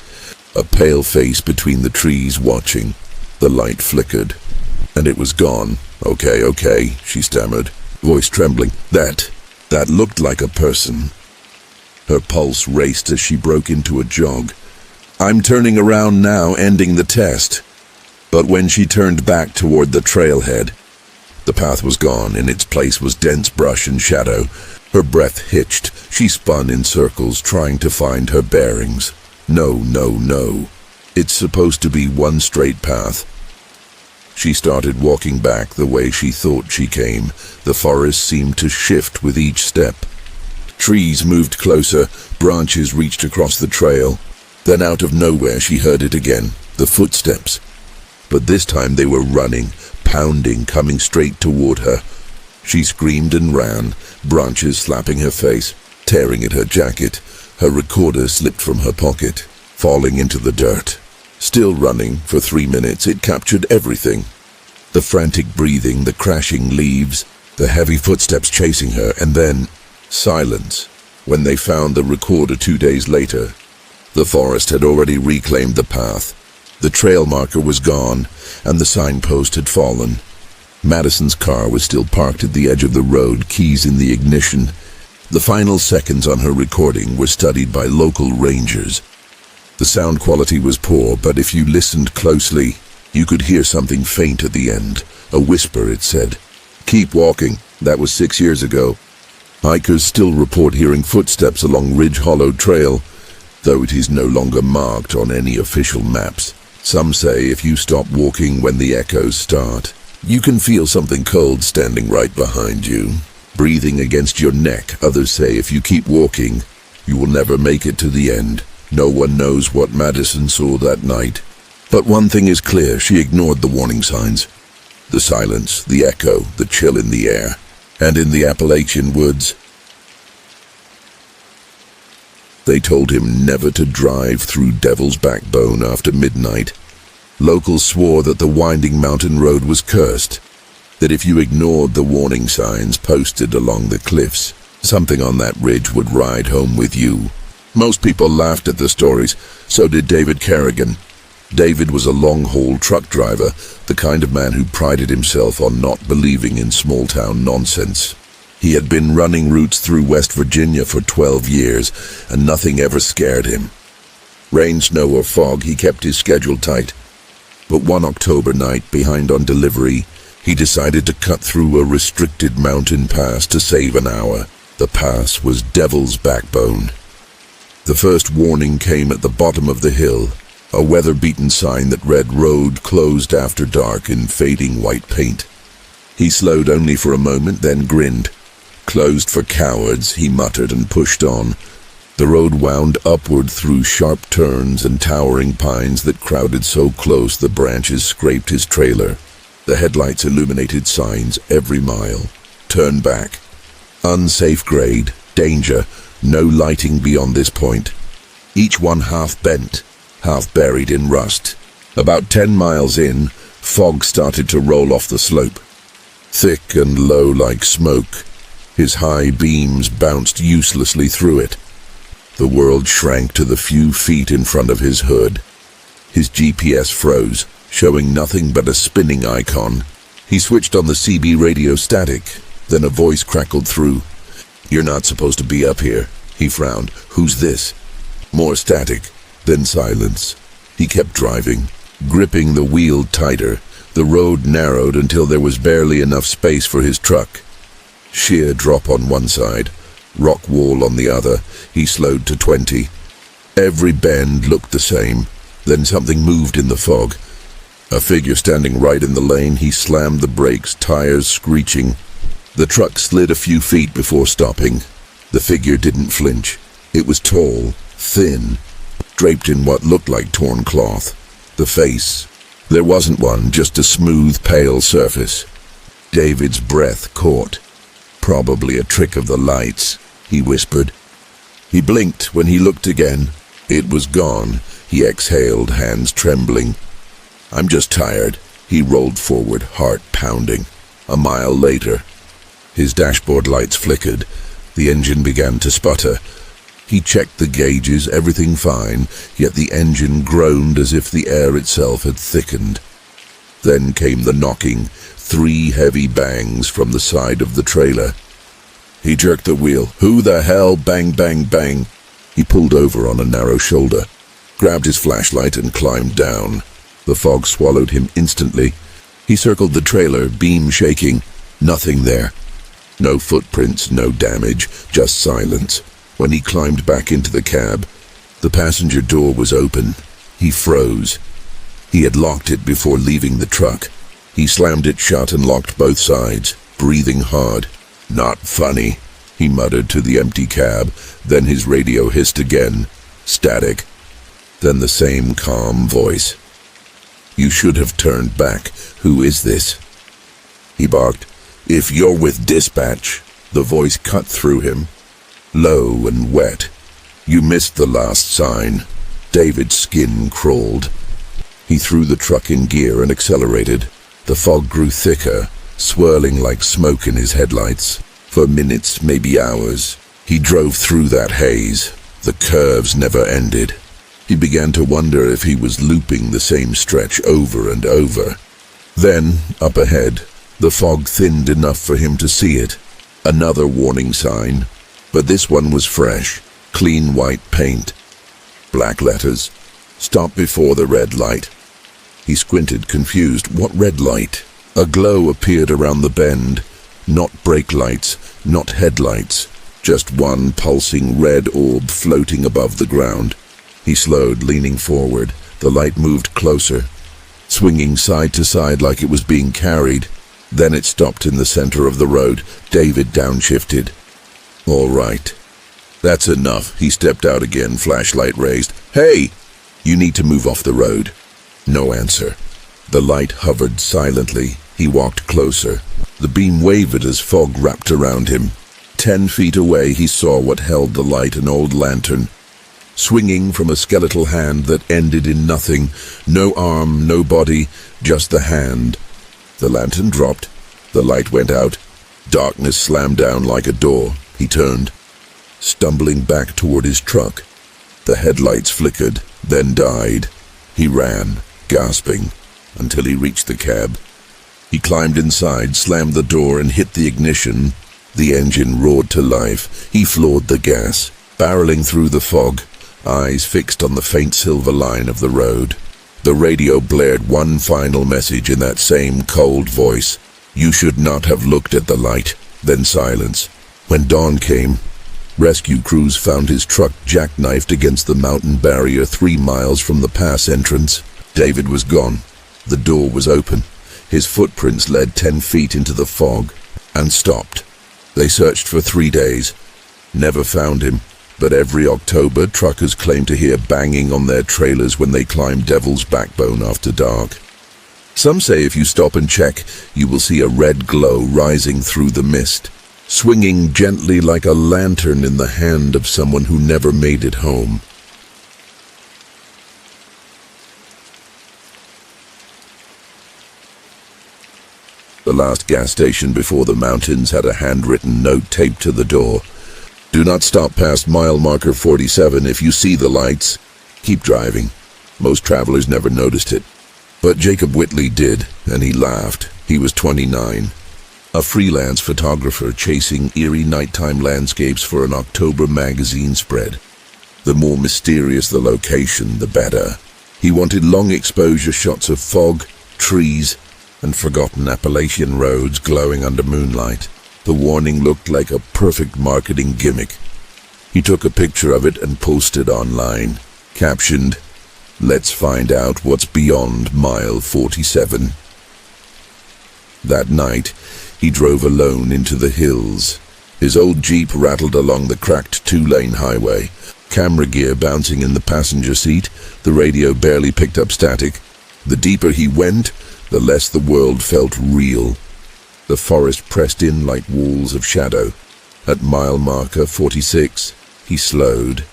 A pale face between the trees watching. The light flickered, and it was gone. Okay, she stammered, voice trembling. That looked like a person." Her pulse raced as she broke into a jog. "I'm turning around now, ending the test." But when she turned back toward the trailhead, the path was gone. In its place was dense brush and shadow. Her breath hitched. She spun in circles, trying to find her bearings. No. It's supposed to be one straight path. She started walking back the way she thought she came. The forest seemed to shift with each step. Trees moved closer, branches reached across the trail. Then out of nowhere she heard it again, the footsteps. But this time they were running, pounding, coming straight toward her. She screamed and ran, branches slapping her face, tearing at her jacket. Her recorder slipped from her pocket, falling into the dirt. Still running for 3 minutes, it captured everything. The frantic breathing, the crashing leaves, the heavy footsteps chasing her, and then silence. When they found the recorder 2 days later, the forest had already reclaimed the path. The trail marker was gone, and the signpost had fallen. Madison's car was still parked at the edge of the road, keys in the ignition. The final seconds on her recording were studied by local rangers. The sound quality was poor, but if you listened closely, you could hear something faint at the end. A whisper, it said. "Keep walking." That was 6 years ago. Hikers still report hearing footsteps along Ridge Hollow Trail, though it is no longer marked on any official maps. Some say if you stop walking when the echoes start, you can feel something cold standing right behind you, breathing against your neck. Others say if you keep walking, you will never make it to the end. No one knows what Madison saw that night. But one thing is clear, she ignored the warning signs. The silence, the echo, the chill in the air. And in the Appalachian woods, they told him never to drive through Devil's Backbone after midnight. Locals swore that the winding mountain road was cursed, that if you ignored the warning signs posted along the cliffs, something on that ridge would ride home with you. Most people laughed at the stories. So did David Kerrigan. David was a long-haul truck driver, the kind of man who prided himself on not believing in small-town nonsense. He had been running routes through West Virginia for 12 years, and nothing ever scared him. Rain, snow, or fog, he kept his schedule tight. But one October night, behind on delivery, he decided to cut through a restricted mountain pass to save an hour. The pass was Devil's Backbone. The first warning came at the bottom of the hill, a weather-beaten sign that read "Road closed after dark" in fading white paint. He slowed only for a moment, then grinned. "Closed for cowards," he muttered and pushed on. The road wound upward through sharp turns and towering pines that crowded so close the branches scraped his trailer. The headlights illuminated signs every mile. "Turn back." "Unsafe grade. Danger. No lighting beyond this point." Each one half bent, half buried in rust. About 10 miles in, fog started to roll off the slope. Thick and low like smoke, his high beams bounced uselessly through it. The world shrank to the few feet in front of his hood. His GPS froze, showing nothing but a spinning icon. He switched on the CB radio static, then a voice crackled through. "You're not supposed to be up here." He frowned. "Who's this?" More static, then silence. He kept driving, gripping the wheel tighter. The road narrowed until there was barely enough space for his truck. Sheer drop on one side, rock wall on the other. He slowed to 20. Every bend looked the same. Then something moved in the fog. A figure standing right in the lane. He slammed the brakes, tires screeching. The truck slid a few feet before stopping. The figure didn't flinch. It was tall, thin, draped in what looked like torn cloth. The face, There wasn't one, just a smooth, pale surface. David's breath caught. "Probably a trick of the lights," he whispered. He blinked when he looked again. It was gone. He exhaled, hands trembling. "I'm just tired." He rolled forward, heart pounding. A mile later, his dashboard lights flickered. The engine began to sputter. He checked the gauges, everything fine, yet the engine groaned as if the air itself had thickened. Then came the knocking, 3 heavy bangs from the side of the trailer. He jerked the wheel. "Who the hell?" Bang, bang, bang. He pulled over on a narrow shoulder, grabbed his flashlight and climbed down. The fog swallowed him instantly. He circled the trailer, beam shaking. Nothing there. No footprints, no damage, just silence. When he climbed back into the cab, the passenger door was open. He froze. He had locked it before leaving the truck. He slammed it shut and locked both sides, breathing hard. "Not funny," he muttered to the empty cab. Then his radio hissed again. Static. Then the same calm voice. "You should have turned back. Who is this?" He barked. "If you're with dispatch." The voice cut through him, low and wet. "You missed the last sign." David's skin crawled. He threw the truck in gear and accelerated. The fog grew thicker, swirling like smoke in his headlights. For minutes, maybe hours, he drove through that haze. The curves never ended. He began to wonder if he was looping the same stretch over and over. Then, up ahead, the fog thinned enough for him to see it. Another warning sign, but this one was fresh, clean white paint. Black letters. "Stop before the red light." He squinted, confused. What red light? A glow appeared around the bend. Not brake lights, not headlights. Just one pulsing red orb floating above the ground. He slowed, leaning forward. The light moved closer, swinging side to side like it was being carried. Then it stopped in the center of the road. David downshifted. "All right. That's enough." He stepped out again, flashlight raised. "Hey! You need to move off the road." No answer. The light hovered silently. He walked closer. The beam wavered as fog wrapped around him. 10 feet away he saw what held the light, an old lantern, swinging from a skeletal hand that ended in nothing. No arm, no body, just the hand. The lantern dropped. The light went out. Darkness slammed down like a door. He turned, stumbling back toward his truck. The headlights flickered, then died. He ran, gasping, until he reached the cab. He climbed inside, slammed the door, and hit the ignition. The engine roared to life. He floored the gas, barreling through the fog, eyes fixed on the faint silver line of the road. The radio blared one final message in that same cold voice. "You should not have looked at the light." Then silence. When dawn came, rescue crews found his truck jackknifed against the mountain barrier 3 miles from the pass entrance. David was gone. The door was open. His footprints led 10 feet into the fog and stopped. They searched for 3 days, never found him. But every October, truckers claim to hear banging on their trailers when they climb Devil's Backbone after dark. Some say if you stop and check, you will see a red glow rising through the mist, swinging gently like a lantern in the hand of someone who never made it home. The last gas station before the mountains had a handwritten note taped to the door. "Do not stop past mile marker 47 if you see the lights. Keep driving." Most travelers never noticed it. But Jacob Whitley did, and he laughed. He was 29. A freelance photographer chasing eerie nighttime landscapes for an October magazine spread. The more mysterious the location, the better. He wanted long exposure shots of fog, trees, and forgotten Appalachian roads glowing under moonlight. The warning looked like a perfect marketing gimmick. He took a picture of it and posted online, captioned, "Let's find out what's beyond mile 47. That night, he drove alone into the hills. His old Jeep rattled along the cracked 2-lane highway, camera gear bouncing in the passenger seat. The radio barely picked up static. The deeper he went, the less the world felt real. The forest pressed in like walls of shadow. At mile marker 46, he slowed.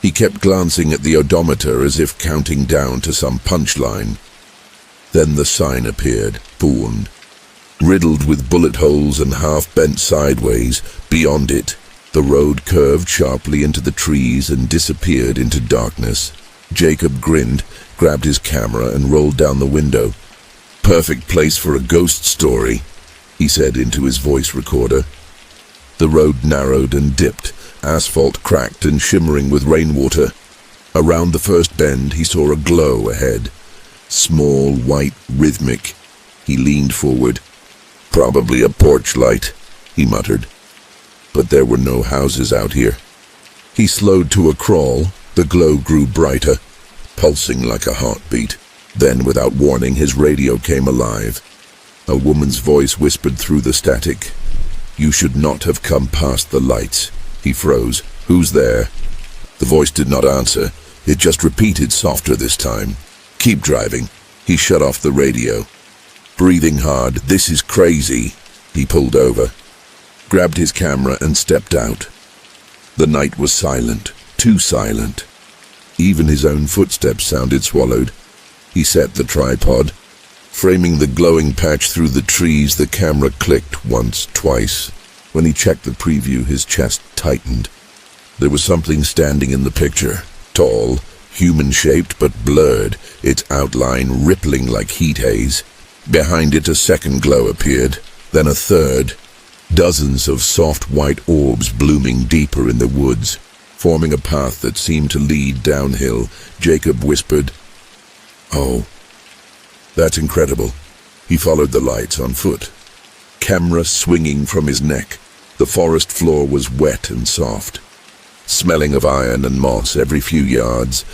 He kept glancing at the odometer as if counting down to some punchline. Then the sign appeared, pawned. Riddled with bullet holes and half-bent sideways, beyond it, the road curved sharply into the trees and disappeared into darkness. Jacob grinned, grabbed his camera and rolled down the window. "Perfect place for a ghost story," he said into his voice recorder. The road narrowed and dipped, asphalt cracked and shimmering with rainwater. Around the first bend, he saw a glow ahead. Small, white, rhythmic. He leaned forward. "Probably a porch light," he muttered. But there were no houses out here. He slowed to a crawl. The glow grew brighter, pulsing like a heartbeat. Then, without warning, his radio came alive. A woman's voice whispered through the static. "You should not have come past the lights." He froze. "Who's there?" The voice did not answer. It just repeated, softer this time. "Keep driving." He shut off the radio. Breathing hard, "This is crazy." He pulled over, grabbed his camera and stepped out. The night was silent, too silent. Even his own footsteps sounded swallowed. He set the tripod. Framing the glowing patch through the trees, the camera clicked once, twice. When he checked the preview, his chest tightened. There was something standing in the picture. Tall, human-shaped but blurred, its outline rippling like heat haze. Behind it a second glow appeared, then a third. Dozens of soft white orbs blooming deeper in the woods, forming a path that seemed to lead downhill. Jacob whispered, "Oh, that's incredible." He followed the lights on foot, camera swinging from his neck. The forest floor was wet and soft, smelling of iron and moss every few yards.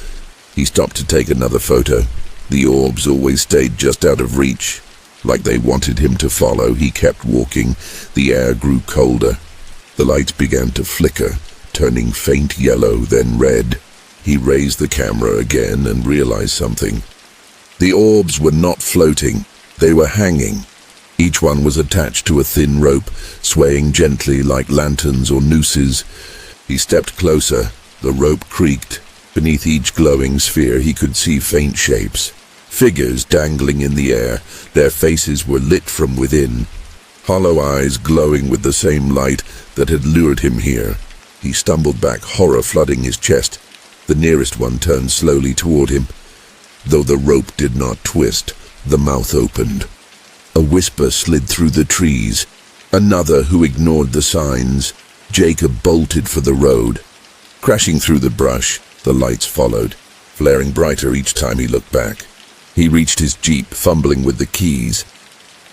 He stopped to take another photo. The orbs always stayed just out of reach. Like they wanted him to follow, he kept walking. The air grew colder. The lights began to flicker, turning faint yellow, then red. He raised the camera again and realized something. The orbs were not floating. They were hanging. Each one was attached to a thin rope, swaying gently like lanterns or nooses. He stepped closer. The rope creaked. Beneath each glowing sphere he could see faint shapes. Figures dangling in the air. Their faces were lit from within. Hollow eyes glowing with the same light that had lured him here. He stumbled back, horror flooding his chest. The nearest one turned slowly toward him. Though the rope did not twist, the mouth opened. A whisper slid through the trees. Another who ignored the signs. Jacob bolted for the road. Crashing through the brush, the lights followed, flaring brighter each time he looked back. He reached his jeep, fumbling with the keys.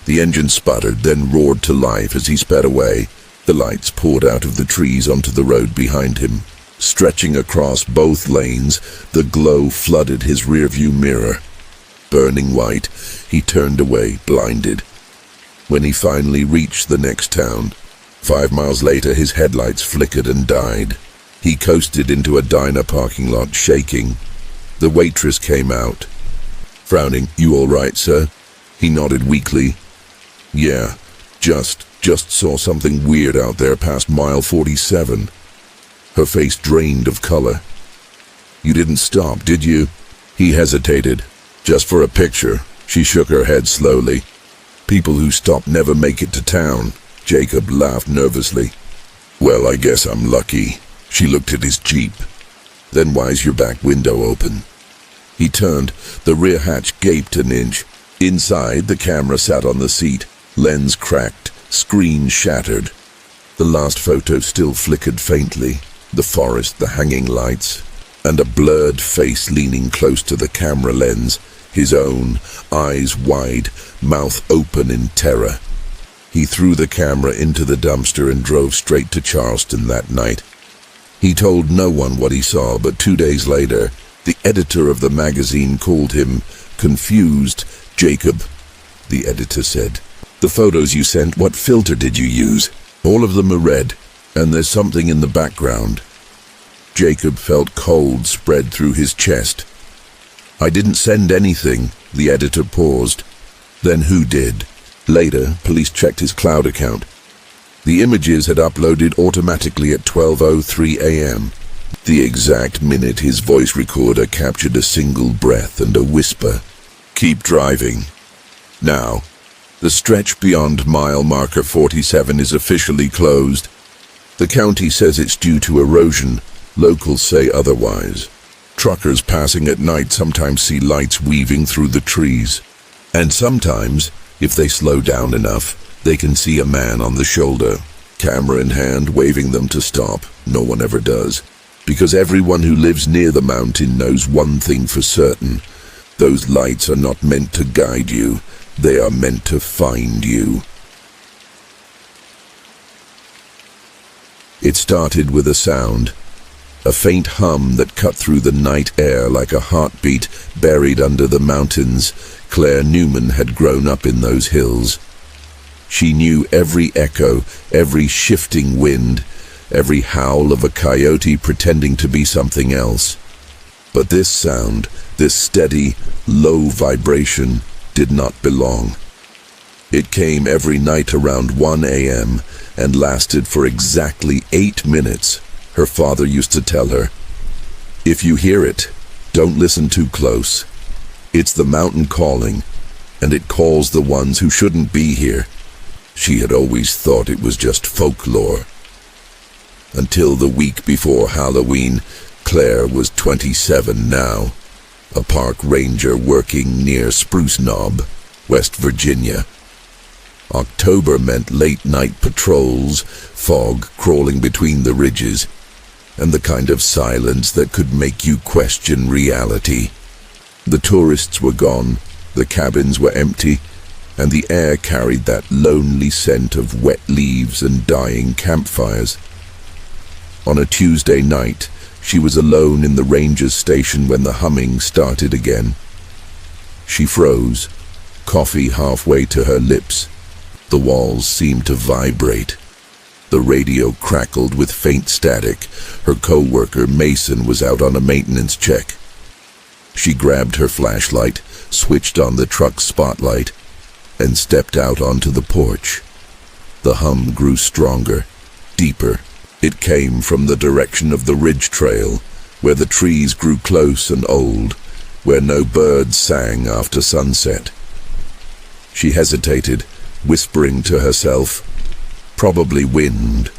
The engine sputtered, then roared to life as he sped away. The lights poured out of the trees onto the road behind him. Stretching across both lanes, the glow flooded his rearview mirror. Burning white, he turned away, blinded. When he finally reached the next town, 5 miles later, his headlights flickered and died. He coasted into a diner parking lot, shaking. The waitress came out. Frowning, "You all right, sir?" He nodded weakly. "Yeah, just saw something weird out there past mile 47. Her face drained of color. "You didn't stop, did you?" He hesitated. "Just for a picture." She shook her head slowly. "People who stop never make it to town." Jacob laughed nervously. "Well, I guess I'm lucky." She looked at his jeep. "Then why's your back window open?" He turned. The rear hatch gaped an inch. Inside, the camera sat on the seat. Lens cracked, screen shattered. The last photo still flickered faintly. The forest, the hanging lights, and a blurred face leaning close to the camera lens. His own, eyes wide, mouth open in terror. He threw the camera into the dumpster and drove straight to Charleston that night. He told no one what he saw, but 2 days later, the editor of the magazine called him confused. "Jacob," the editor said, "the photos you sent, what filter did you use? All of them are red, and there's something in the background." Jacob felt cold spread through his chest. "I didn't send anything," The editor paused. Then who did? Later, police checked his cloud account. The images had uploaded automatically at 12:03 a.m. The exact minute his voice recorder captured a single breath and a whisper. Keep driving. Now, the stretch beyond mile marker 47 is officially closed. The county says it's due to erosion. Locals say otherwise. Truckers passing at night sometimes see lights weaving through the trees. And sometimes, if they slow down enough, they can see a man on the shoulder, camera in hand, waving them to stop. No one ever does. Because everyone who lives near the mountain knows one thing for certain. Those lights are not meant to guide you. They are meant to find you. It started with a sound. A faint hum that cut through the night air like a heartbeat buried under the mountains. Claire Newman had grown up in those hills. She knew every echo, every shifting wind, every howl of a coyote pretending to be something else. But this sound, this steady, low vibration, did not belong. It came every night around 1 a.m. and lasted for exactly 8 minutes. Her father used to tell her, "If you hear it, don't listen too close. It's the mountain calling, and it calls the ones who shouldn't be here." She had always thought it was just folklore. Until the week before Halloween, Claire was 27 now, a park ranger working near Spruce Knob, West Virginia. October meant late-night patrols, fog crawling between the ridges, and the kind of silence that could make you question reality. The tourists were gone, the cabins were empty, and the air carried that lonely scent of wet leaves and dying campfires. On a Tuesday night, she was alone in the ranger's station when the humming started again. She froze, coffee halfway to her lips. The walls seemed to vibrate. The radio crackled with faint static. Her co-worker, Mason, was out on a maintenance check. She grabbed her flashlight, switched on the truck's spotlight, and stepped out onto the porch. The hum grew stronger, deeper. It came from the direction of the ridge trail, where the trees grew close and old, where no birds sang after sunset. She hesitated, whispering to herself, "Probably wind,"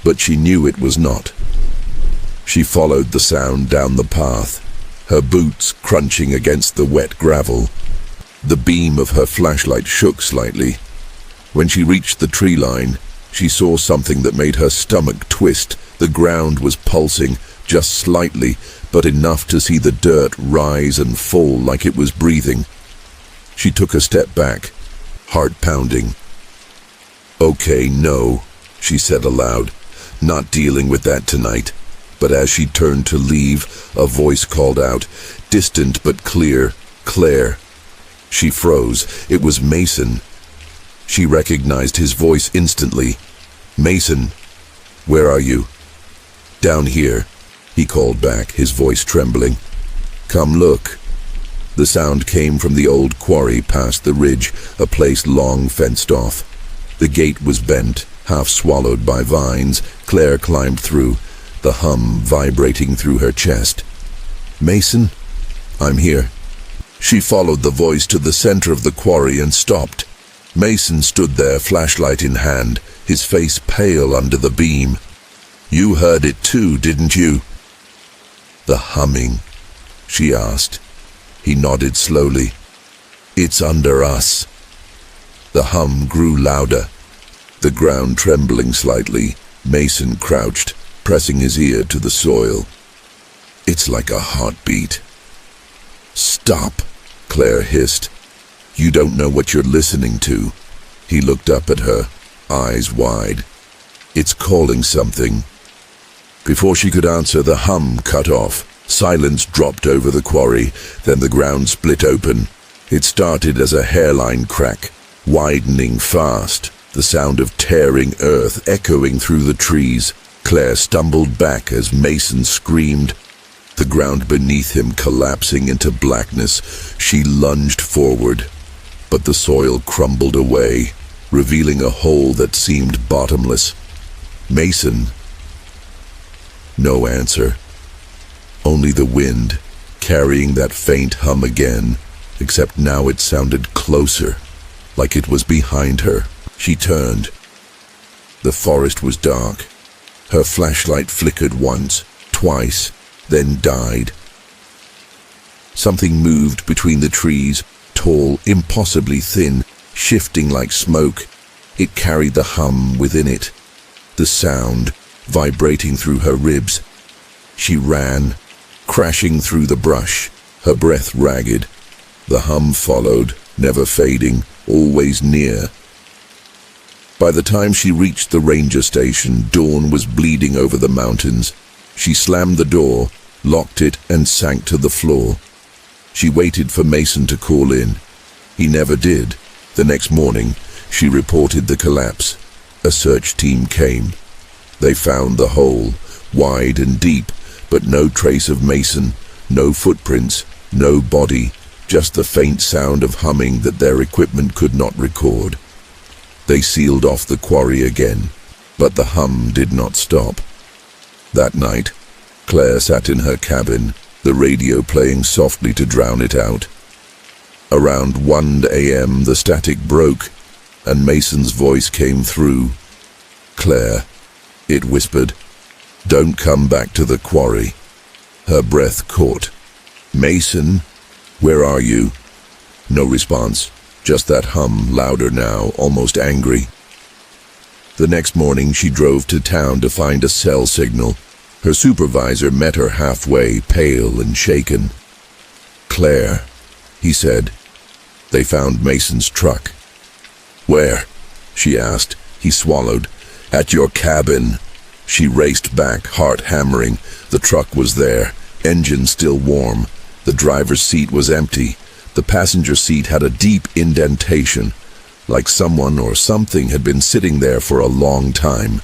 but she knew it was not. She followed the sound down the path, her boots crunching against the wet gravel. The beam of her flashlight shook slightly. When she reached the tree line, she saw something that made her stomach twist. The ground was pulsing, just slightly, but enough to see the dirt rise and fall like it was breathing. She took a step back, heart pounding. "Okay, no," she said aloud, "not dealing with that tonight." But as she turned to leave, a voice called out, distant but clear, "Claire." She froze. It was Mason. She recognized his voice instantly. "Mason, where are you?" "Down here," he called back, his voice trembling. "Come look." The sound came from the old quarry past the ridge, a place long fenced off. The gate was bent, half swallowed by vines. Claire climbed through, the hum vibrating through her chest. "Mason, I'm here." She followed the voice to the center of the quarry and stopped. Mason stood there, flashlight in hand, his face pale under the beam. "You heard it too, didn't you?" "The humming?" she asked. He nodded slowly. "It's under us." The hum grew louder, the ground trembling slightly. Mason crouched, pressing his ear to the soil. "It's like a heartbeat." "Stop," Claire hissed. "You don't know what you're listening to." He looked up at her, eyes wide. "It's calling something." Before she could answer, the hum cut off. Silence dropped over the quarry, then the ground split open. It started as a hairline crack, widening fast, the sound of tearing earth echoing through the trees. Claire stumbled back as Mason screamed. the ground beneath him collapsing into blackness. She lunged forward, but the soil crumbled away, revealing a hole that seemed bottomless. Mason? No answer. Only the wind, carrying that faint hum again, except now it sounded closer, like it was behind her. She turned. The forest was dark. Her flashlight flickered once, twice, then died. Something moved between the trees, tall, impossibly thin, shifting like smoke. It carried the hum within it, the sound vibrating through her ribs. She ran, crashing through the brush, her breath ragged. The hum followed, never fading, always near. By the time she reached the ranger station, dawn was bleeding over the mountains. She slammed the door, locked it, and sank to the floor. She waited for Mason to call in. He never did. The next morning, she reported the collapse. A search team came. They found the hole, wide and deep, but no trace of Mason, no footprints, no body, just the faint sound of humming that their equipment could not record. They sealed off the quarry again, but the hum did not stop. That night, Claire sat in her cabin, the radio playing softly to drown it out. Around 1 a.m. the static broke, and Mason's voice came through. "Claire," it whispered, "don't come back to the quarry." Her breath caught. "Mason, where are you?" No response, just that hum, louder now, almost angry. The next morning she drove to town to find a cell signal. Her supervisor met her halfway, pale and shaken. "Claire," he said, "they found Mason's truck." "Where?" she asked. He swallowed. "At your cabin." She raced back, heart hammering. The truck was there, engine still warm. The driver's seat was empty. The passenger seat had a deep indentation, like someone or something had been sitting there for a long time.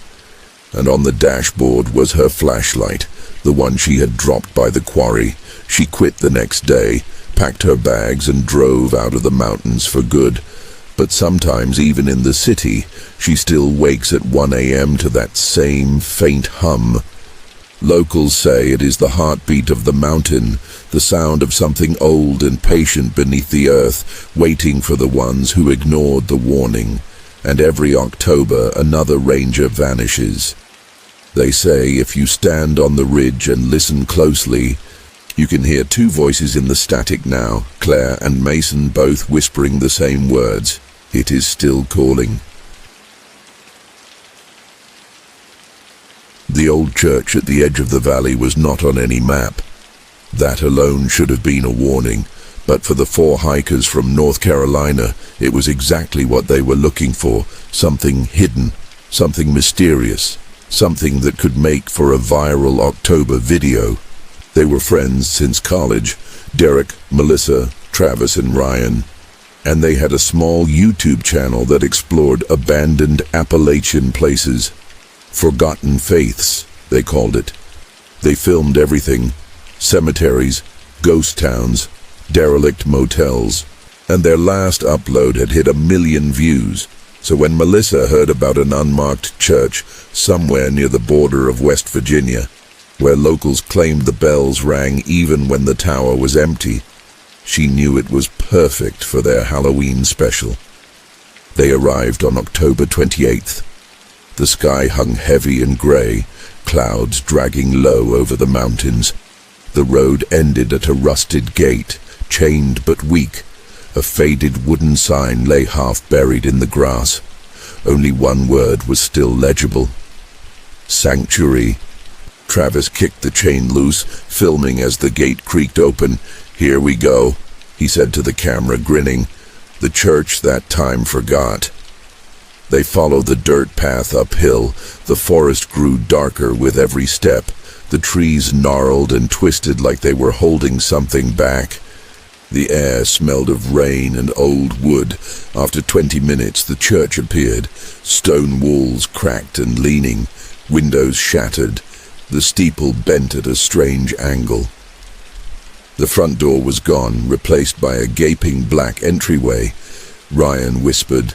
And on the dashboard was her flashlight, the one she had dropped by the quarry. She quit the next day, packed her bags and drove out of the mountains for good. But sometimes, even in the city, she still wakes at 1 a.m. to that same faint hum. Locals say it is the heartbeat of the mountain, the sound of something old and patient beneath the earth, waiting for the ones who ignored the warning. And every October, another ranger vanishes. They say if you stand on the ridge and listen closely, you can hear two voices in the static now, Claire and Mason both whispering the same words. It is still calling. The old church at the edge of the valley was not on any map. That alone should have been a warning, but for the 4 hikers from North Carolina, it was exactly what they were looking for, something hidden, something mysterious, something that could make for a viral October video. They were friends since college, Derek, Melissa, Travis and Ryan, and they had a small YouTube channel that explored abandoned Appalachian places. Forgotten faiths, they called it. They filmed everything: cemeteries, ghost towns, derelict motels, and their last upload had hit 1 million views. So when Melissa heard about an unmarked church somewhere near the border of West Virginia, where locals claimed the bells rang even when the tower was empty, she knew it was perfect for their Halloween special. They arrived on October 28th. The sky hung heavy and grey, clouds dragging low over the mountains. The road ended at a rusted gate, chained but weak. A faded wooden sign lay half buried in the grass. Only one word was still legible: Sanctuary. Travis kicked the chain loose, filming as the gate creaked open. "Here we go," he said to the camera, grinning. The church that time forgot. They followed the dirt path uphill. The forest grew darker with every step. The trees gnarled and twisted like they were holding something back. The air smelled of rain and old wood. After 20 minutes, the church appeared. Stone walls cracked and leaning, windows shattered. The steeple bent at a strange angle. The front door was gone, replaced by a gaping black entryway. Ryan whispered,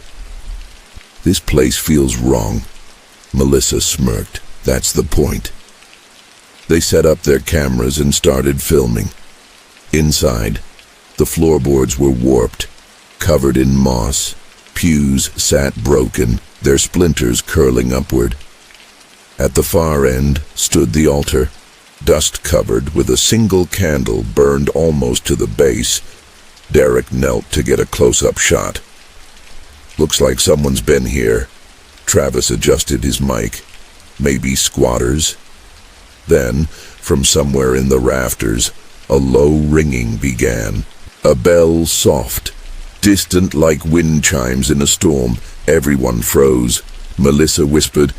"This place feels wrong." Melissa smirked. "That's the point." They set up their cameras and started filming. Inside, the floorboards were warped, covered in moss. Pews sat broken, their splinters curling upward. At the far end stood the altar, dust-covered with a single candle burned almost to the base. Derek knelt to get a close-up shot. "Looks like someone's been here." Travis adjusted his mic. "Maybe squatters?" Then, from somewhere in the rafters, a low ringing began. A bell soft, distant like wind chimes in a storm. Everyone froze. Melissa whispered,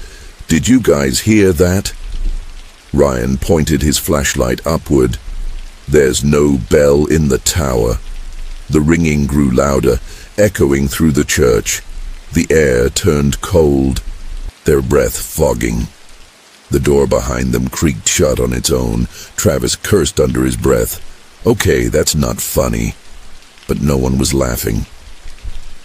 "Did you guys hear that?" Ryan pointed his flashlight upward. "There's no bell in the tower." The ringing grew louder, echoing through the church. The air turned cold, their breath fogging. The door behind them creaked shut on its own. Travis cursed under his breath. "Okay, that's not funny." But no one was laughing.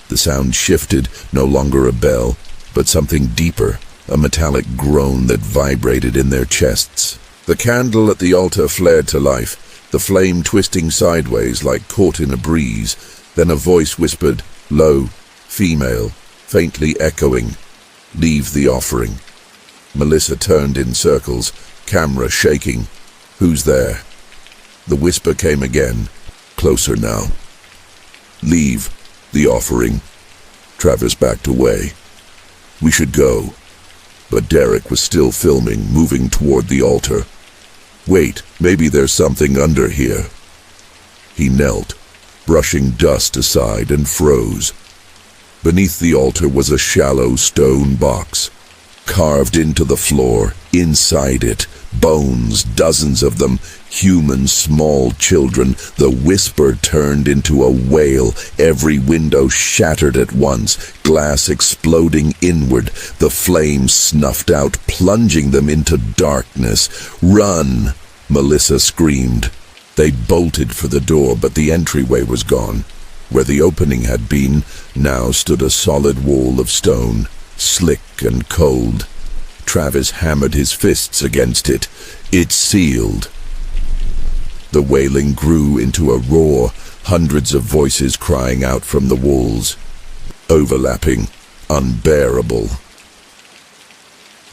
The sound shifted, no longer a bell, but something deeper, a metallic groan that vibrated in their chests. The candle at the altar flared to life, the flame twisting sideways like caught in a breeze. Then a voice whispered, low, female, faintly echoing, "Leave the offering." Melissa turned in circles, camera shaking. "Who's there?" The whisper came again, closer now. "Leave the offering." Travis backed away. "We should go." But Derek was still filming, moving toward the altar. "Wait, maybe there's something under here." He knelt, brushing dust aside, and froze. Beneath the altar was a shallow stone box, carved into the floor. Inside it, bones, dozens of them, human small children. The whisper turned into a wail. Every window shattered at once, glass exploding inward. The flames snuffed out, plunging them into darkness. "Run!" Melissa screamed. They bolted for the door, but the entryway was gone. Where the opening had been, now stood a solid wall of stone, slick and cold. Travis hammered his fists against it. It sealed. The wailing grew into a roar, hundreds of voices crying out from the walls. Overlapping, unbearable.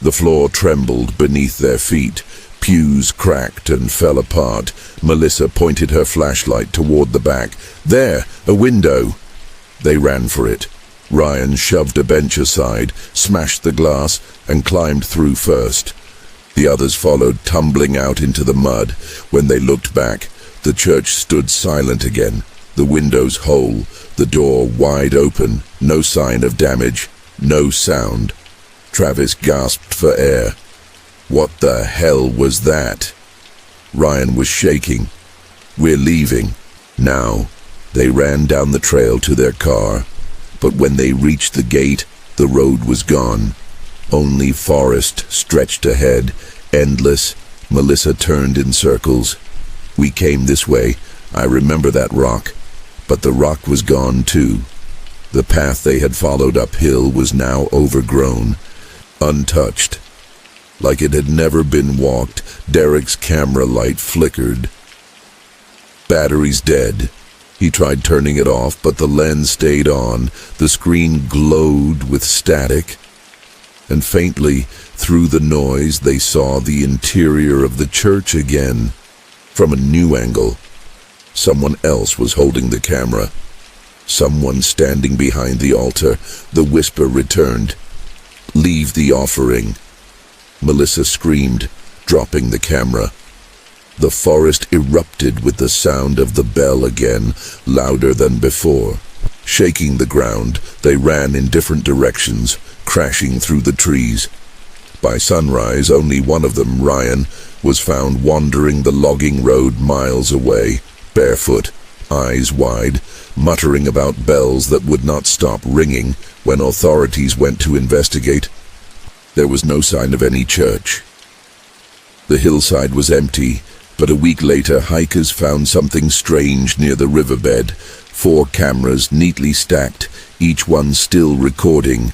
The floor trembled beneath their feet. Pews cracked and fell apart. Melissa pointed her flashlight toward the back. "There, a window." They ran for it. Ryan shoved a bench aside, smashed the glass, and climbed through first. The others followed, tumbling out into the mud. When they looked back, the church stood silent again, the windows whole, the door wide open, no sign of damage, no sound. Travis gasped for air. What the hell was that? Ryan was shaking. "We're leaving." Now. They ran down the trail to their car. But when they reached the gate, the road was gone. Only forest stretched ahead, endless. Melissa turned in circles. "We came this way. I remember that rock." But the rock was gone too. The path they had followed uphill was now overgrown, untouched. Like it had never been walked. Derek's camera light flickered. "Battery's dead." He tried turning it off, but the lens stayed on. The screen glowed with static. And faintly, through the noise, they saw the interior of the church again. From a new angle. Someone else was holding the camera. Someone standing behind the altar. The whisper returned. "Leave the offering." Melissa screamed, dropping the camera. The forest erupted with the sound of the bell again, louder than before. Shaking the ground, they ran in different directions, crashing through the trees. By sunrise, only one of them, Ryan, was found wandering the logging road miles away, barefoot, eyes wide, muttering about bells that would not stop ringing when authorities went to investigate. There was no sign of any church. The hillside was empty, But a week later, hikers found something strange near the riverbed. 4 cameras neatly stacked, each one still recording.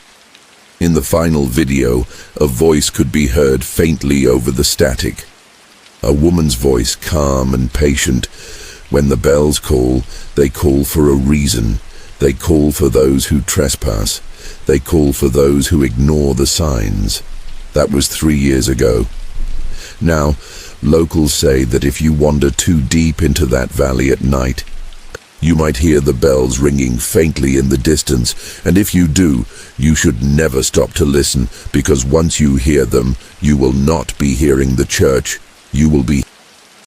In the final video, a voice could be heard faintly over the static. A woman's voice, calm and patient. When the bells call, they call for a reason. They call for those who trespass. They call for those who ignore the signs. That was 3 years ago. Now, locals say that if you wander too deep into that valley at night, you might hear the bells ringing faintly in the distance, and if you do, you should never stop to listen, because once you hear them, you will not be hearing the church. You will be